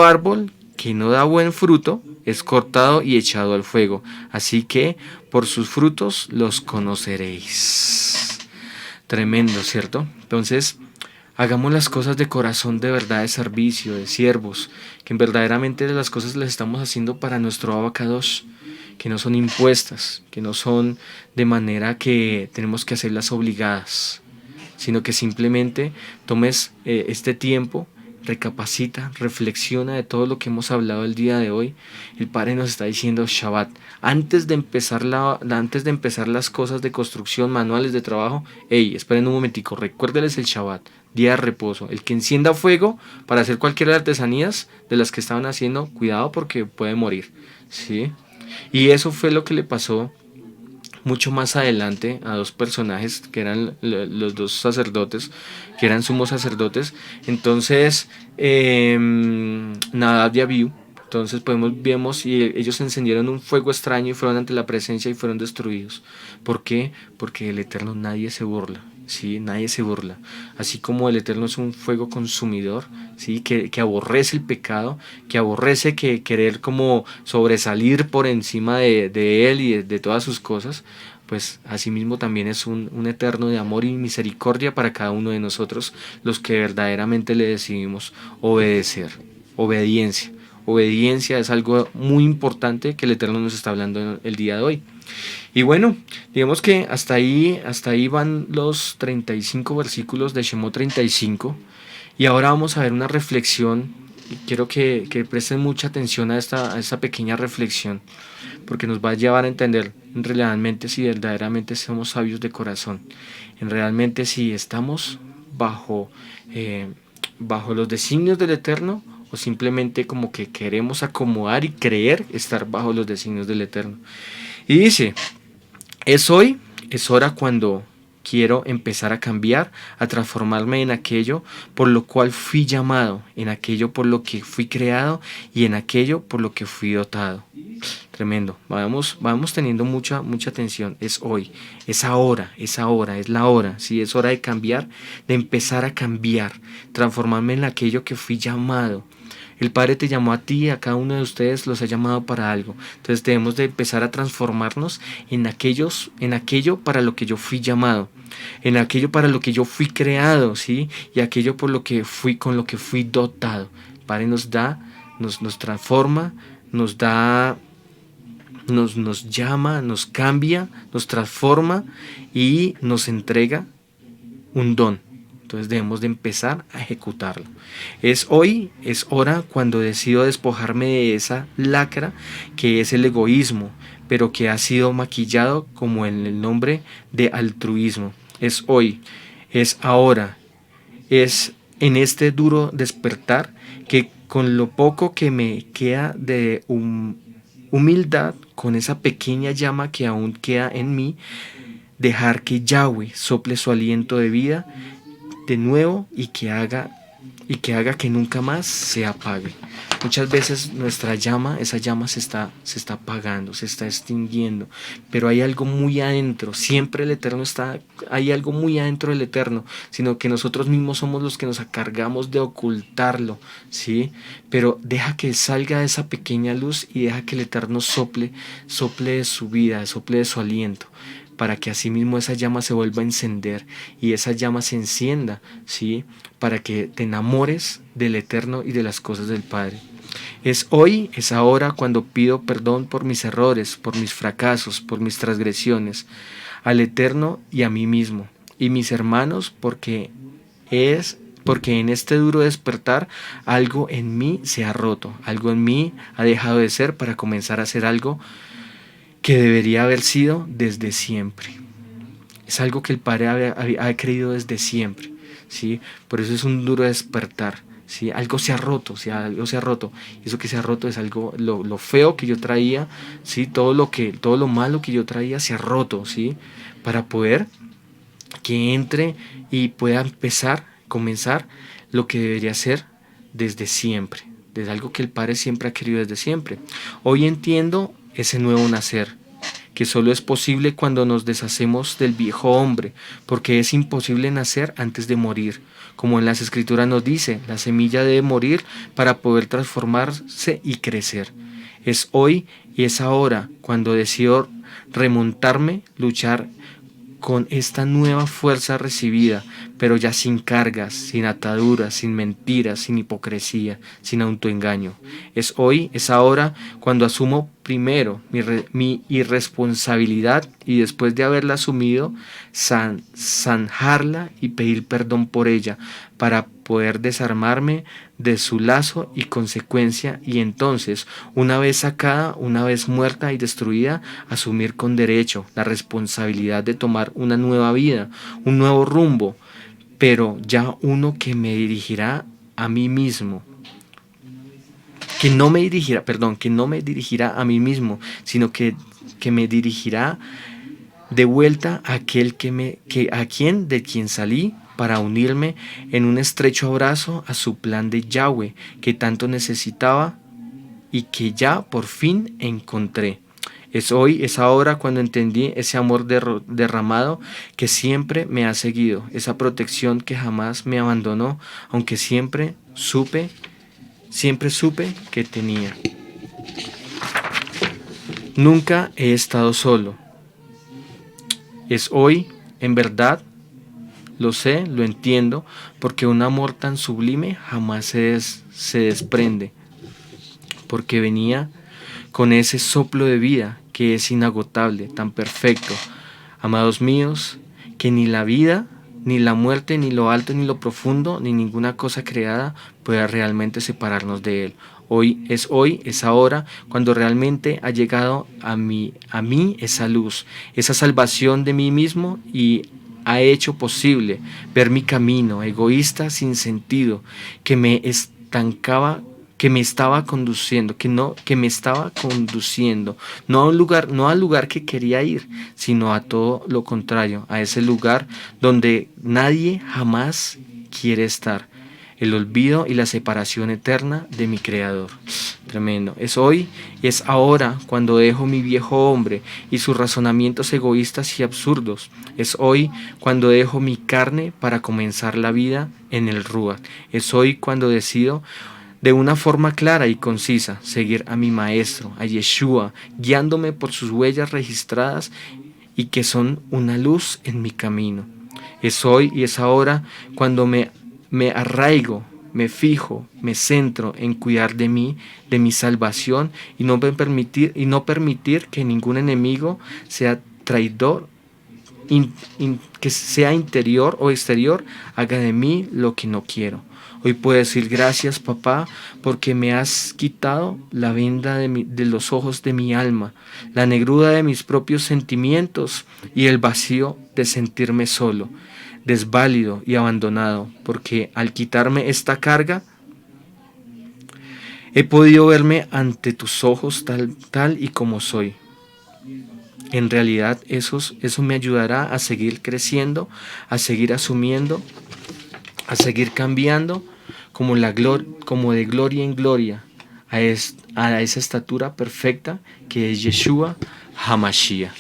árbol que no da buen fruto es cortado y echado al fuego. Así que por sus frutos los conoceréis. Tremendo, ¿cierto? Entonces, hagamos las cosas de corazón, de verdad, de servicio, de siervos, que verdaderamente las cosas las estamos haciendo para nuestro Abacadosh, que no son impuestas, que no son de manera que tenemos que hacerlas obligadas, sino que simplemente tomes este tiempo, recapacita, reflexiona de todo lo que hemos hablado el día de hoy. El Padre nos está diciendo Shabbat. Antes de empezar las cosas de construcción, manuales de trabajo, esperen un momentico, recuérdeles el Shabbat, día de reposo. El que encienda fuego para hacer cualquiera de las artesanías de las que estaban haciendo, cuidado porque puede morir, ¿sí? Y eso fue lo que le pasó mucho más adelante a dos personajes que eran los dos sacerdotes, que eran sumos sacerdotes. Entonces, Nadab y Abiú. Entonces vemos y ellos encendieron un fuego extraño y fueron ante la presencia y fueron destruidos. ¿Por qué? Porque del Eterno nadie se burla. ¿Sí? Nadie se burla. Así como el Eterno es un fuego consumidor, ¿sí? que aborrece el pecado, que aborrece que querer como sobresalir por encima de Él y de todas sus cosas, pues asimismo también es un Eterno de amor y misericordia para cada uno de nosotros, los que verdaderamente le decidimos obedecer. Obediencia. Obediencia es algo muy importante que el Eterno nos está hablando el día de hoy. Y bueno, digamos que hasta ahí van los 35 versículos de Shemot 35. Y ahora vamos a ver una reflexión. Y quiero que presten mucha atención a esta pequeña reflexión, porque nos va a llevar a entender realmente si verdaderamente somos sabios de corazón, en realmente si estamos bajo los designios del Eterno, o simplemente como que queremos acomodar y creer estar bajo los designios del Eterno. Y dice, es hora cuando quiero empezar a cambiar, a transformarme en aquello por lo cual fui llamado, en aquello por lo que fui creado y en aquello por lo que fui dotado. Tremendo. Vamos teniendo mucha atención. Es hoy, es ahora, es la hora. Sí, es hora de cambiar, de empezar a cambiar, transformarme en aquello que fui llamado. El Padre te llamó a ti, a cada uno de ustedes los ha llamado para algo. Entonces debemos de empezar a transformarnos en aquello para lo que yo fui llamado, en aquello para lo que yo fui creado, ¿sí? Y aquello por lo que con lo que fui dotado. El Padre nos da, nos transforma, nos da, nos llama, nos cambia, nos transforma y nos entrega un don. Entonces debemos de empezar a ejecutarlo. Es hoy, es hora cuando decido despojarme de esa lacra que es el egoísmo, pero que ha sido maquillado como en el nombre de altruismo. Es hoy, es ahora, es en este duro despertar que con lo poco que me queda de humildad, con esa pequeña llama que aún queda en mí, dejar que Yahweh sople su aliento de vida de nuevo y que haga que nunca más se apague. Muchas veces nuestra llama, esa llama se está apagando, se está extinguiendo, pero hay algo muy adentro, siempre el Eterno hay algo muy adentro del Eterno, sino que nosotros mismos somos los que nos encargamos de ocultarlo, ¿sí? Pero deja que salga esa pequeña luz y deja que el Eterno sople de su vida, sople de su aliento, para que asimismo esa llama se vuelva a encender y esa llama se encienda, ¿sí? Para que te enamores del Eterno y de las cosas del Padre. Es hoy, es ahora cuando pido perdón por mis errores, por mis fracasos, por mis transgresiones, al Eterno y a mí mismo, y mis hermanos, porque en este duro despertar algo en mí se ha roto, algo en mí ha dejado de ser para comenzar a ser algo que debería haber sido desde siempre. Es algo que el Padre ha creído desde siempre, ¿sí? Por eso es un duro despertar, ¿sí? Algo se ha roto, ¿sí? Algo se ha roto. Y eso que se ha roto es algo, lo feo que yo traía, ¿sí? Todo lo malo que yo traía se ha roto, ¿sí? Para poder que entre y pueda comenzar lo que debería ser desde siempre, desde algo que el Padre siempre ha querido desde siempre. Hoy entiendo ese nuevo nacer, que solo es posible cuando nos deshacemos del viejo hombre, porque es imposible nacer antes de morir. Como en las Escrituras nos dice, la semilla debe morir para poder transformarse y crecer. Es hoy y es ahora cuando decido remontarme, luchar con esta nueva fuerza recibida, pero ya sin cargas, sin ataduras, sin mentiras, sin hipocresía, sin autoengaño. Es hoy, es ahora, cuando asumo primero mi irresponsabilidad y después de haberla asumido, zanjarla y pedir perdón por ella, para poder desarmarme de su lazo y consecuencia, y entonces, una vez sacada, una vez muerta y destruida, asumir con derecho la responsabilidad de tomar una nueva vida, un nuevo rumbo, pero ya uno que me dirigirá a mí mismo, que no me dirigirá a mí mismo, sino que me dirigirá de vuelta a aquel de quien salí, para unirme en un estrecho abrazo a su plan de Yahweh que tanto necesitaba y que ya por fin encontré. Es hoy, es ahora cuando entendí ese amor derramado que siempre me ha seguido, esa protección que jamás me abandonó, aunque siempre supe que tenía. Nunca he estado solo. Es hoy, en verdad, lo sé, lo entiendo, porque un amor tan sublime jamás se desprende, porque venía con ese soplo de vida que es inagotable, tan perfecto. Amados míos, que ni la vida, ni la muerte, ni lo alto, ni lo profundo, ni ninguna cosa creada pueda realmente separarnos de Él. Hoy, es ahora, cuando realmente ha llegado a mí esa luz, esa salvación de mí mismo, y ha hecho posible ver mi camino egoísta sin sentido, que me estancaba, que me estaba conduciendo, no al lugar que quería ir, sino a todo lo contrario, a ese lugar donde nadie jamás quiere estar, el olvido y la separación eterna de mi Creador. Tremendo. Es hoy y es ahora cuando dejo mi viejo hombre y sus razonamientos egoístas y absurdos. Es hoy cuando dejo mi carne para comenzar la vida en el Ruach. Es hoy cuando decido de una forma clara y concisa seguir a mi Maestro, a Yeshua, guiándome por sus huellas registradas y que son una luz en mi camino. Es hoy y es ahora cuando me arraigo, me fijo, me centro en cuidar de mí, de mi salvación y no permitir que ningún enemigo sea traidor, que sea interior o exterior, haga de mí lo que no quiero. Hoy puedo decir gracias, papá, porque me has quitado la venda de los ojos de mi alma, la negrura de mis propios sentimientos y el vacío de sentirme solo, desválido y abandonado, porque al quitarme esta carga, he podido verme ante tus ojos tal y como soy. En realidad eso me ayudará a seguir creciendo, a seguir asumiendo, a seguir cambiando como de gloria en gloria a esa estatura perfecta que es Yeshua HaMashiach.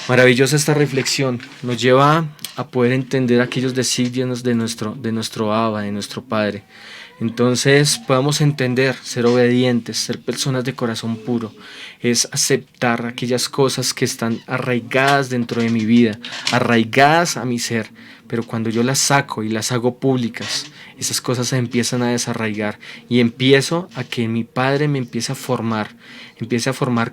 Maravillosa esta reflexión, nos lleva a poder entender aquellos designios de nuestro Abba, de nuestro Padre. Entonces podamos entender, ser obedientes, ser personas de corazón puro, es aceptar aquellas cosas que están arraigadas dentro de mi vida, arraigadas a mi ser, pero cuando yo las saco y las hago públicas, esas cosas se empiezan a desarraigar y empiezo a que mi Padre me empiece a formar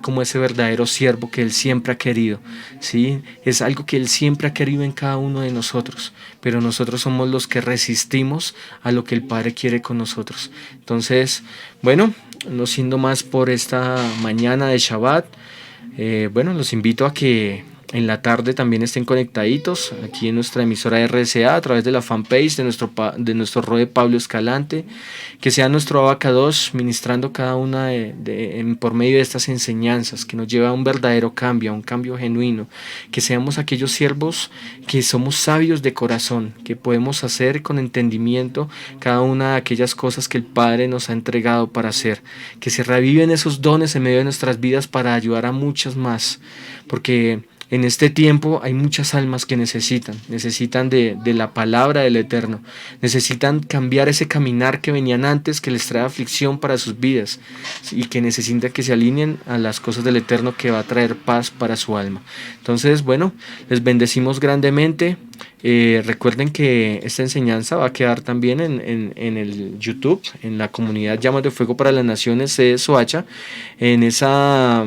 como ese verdadero siervo que Él siempre ha querido, ¿sí? Es algo que Él siempre ha querido en cada uno de nosotros, pero nosotros somos los que resistimos a lo que el Padre quiere con nosotros. Entonces, bueno, no siendo más por esta mañana de Shabbat, los invito a que en la tarde también estén conectaditos aquí en nuestra emisora RCA a través de la fanpage de nuestro Rode Pablo Escalante, que sea nuestro abacados ministrando cada una por medio de estas enseñanzas que nos lleva a un verdadero cambio, a un cambio genuino, que seamos aquellos siervos que somos sabios de corazón, que podemos hacer con entendimiento cada una de aquellas cosas que el Padre nos ha entregado para hacer, que se reviven esos dones en medio de nuestras vidas para ayudar a muchas más, porque en este tiempo hay muchas almas que necesitan de la palabra del Eterno, necesitan cambiar ese caminar que venían antes, que les trae aflicción para sus vidas y que necesitan que se alineen a las cosas del Eterno que va a traer paz para su alma. Entonces, bueno, les bendecimos grandemente. Recuerden que esta enseñanza va a quedar también en el YouTube, en la comunidad Llamas de Fuego para las Naciones de Soacha, en nuestra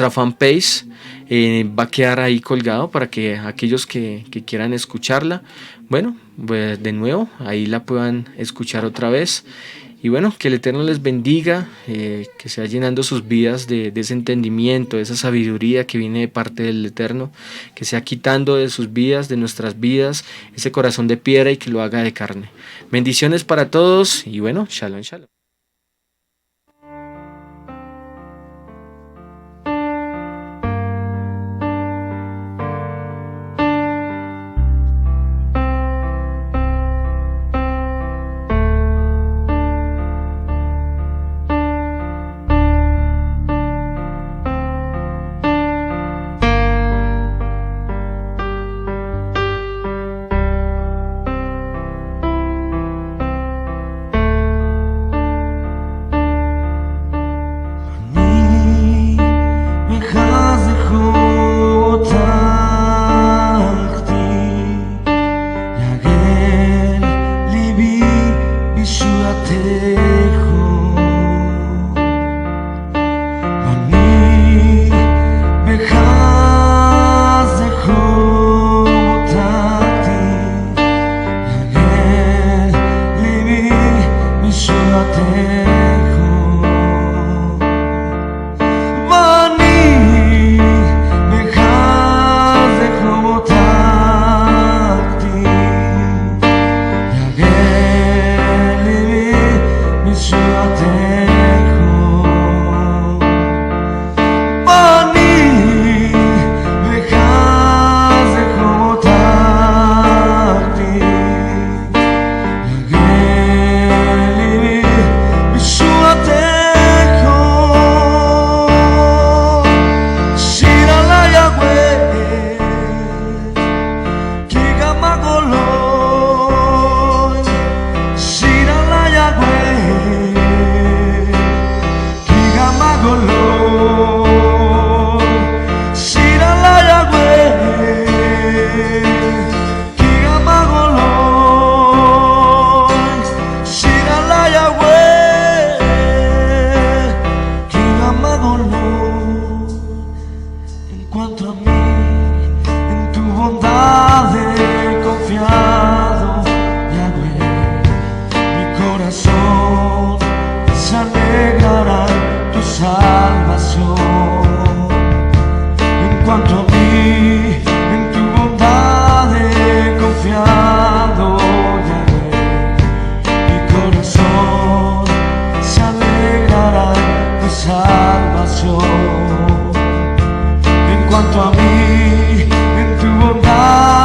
fanpage. Va a quedar ahí colgado para que aquellos que quieran escucharla, bueno, pues de nuevo, ahí la puedan escuchar otra vez. Y bueno, que el Eterno les bendiga, que sea llenando sus vidas de ese entendimiento, de esa sabiduría que viene de parte del Eterno, que sea quitando de sus vidas, de nuestras vidas, ese corazón de piedra y que lo haga de carne. Bendiciones para todos y bueno, shalom, shalom. salvación. En cuanto a mí, en tu bondad he confiado, Yahvé. Mi corazón se alegrará en tu salvación. En cuanto a mí, en tu bondad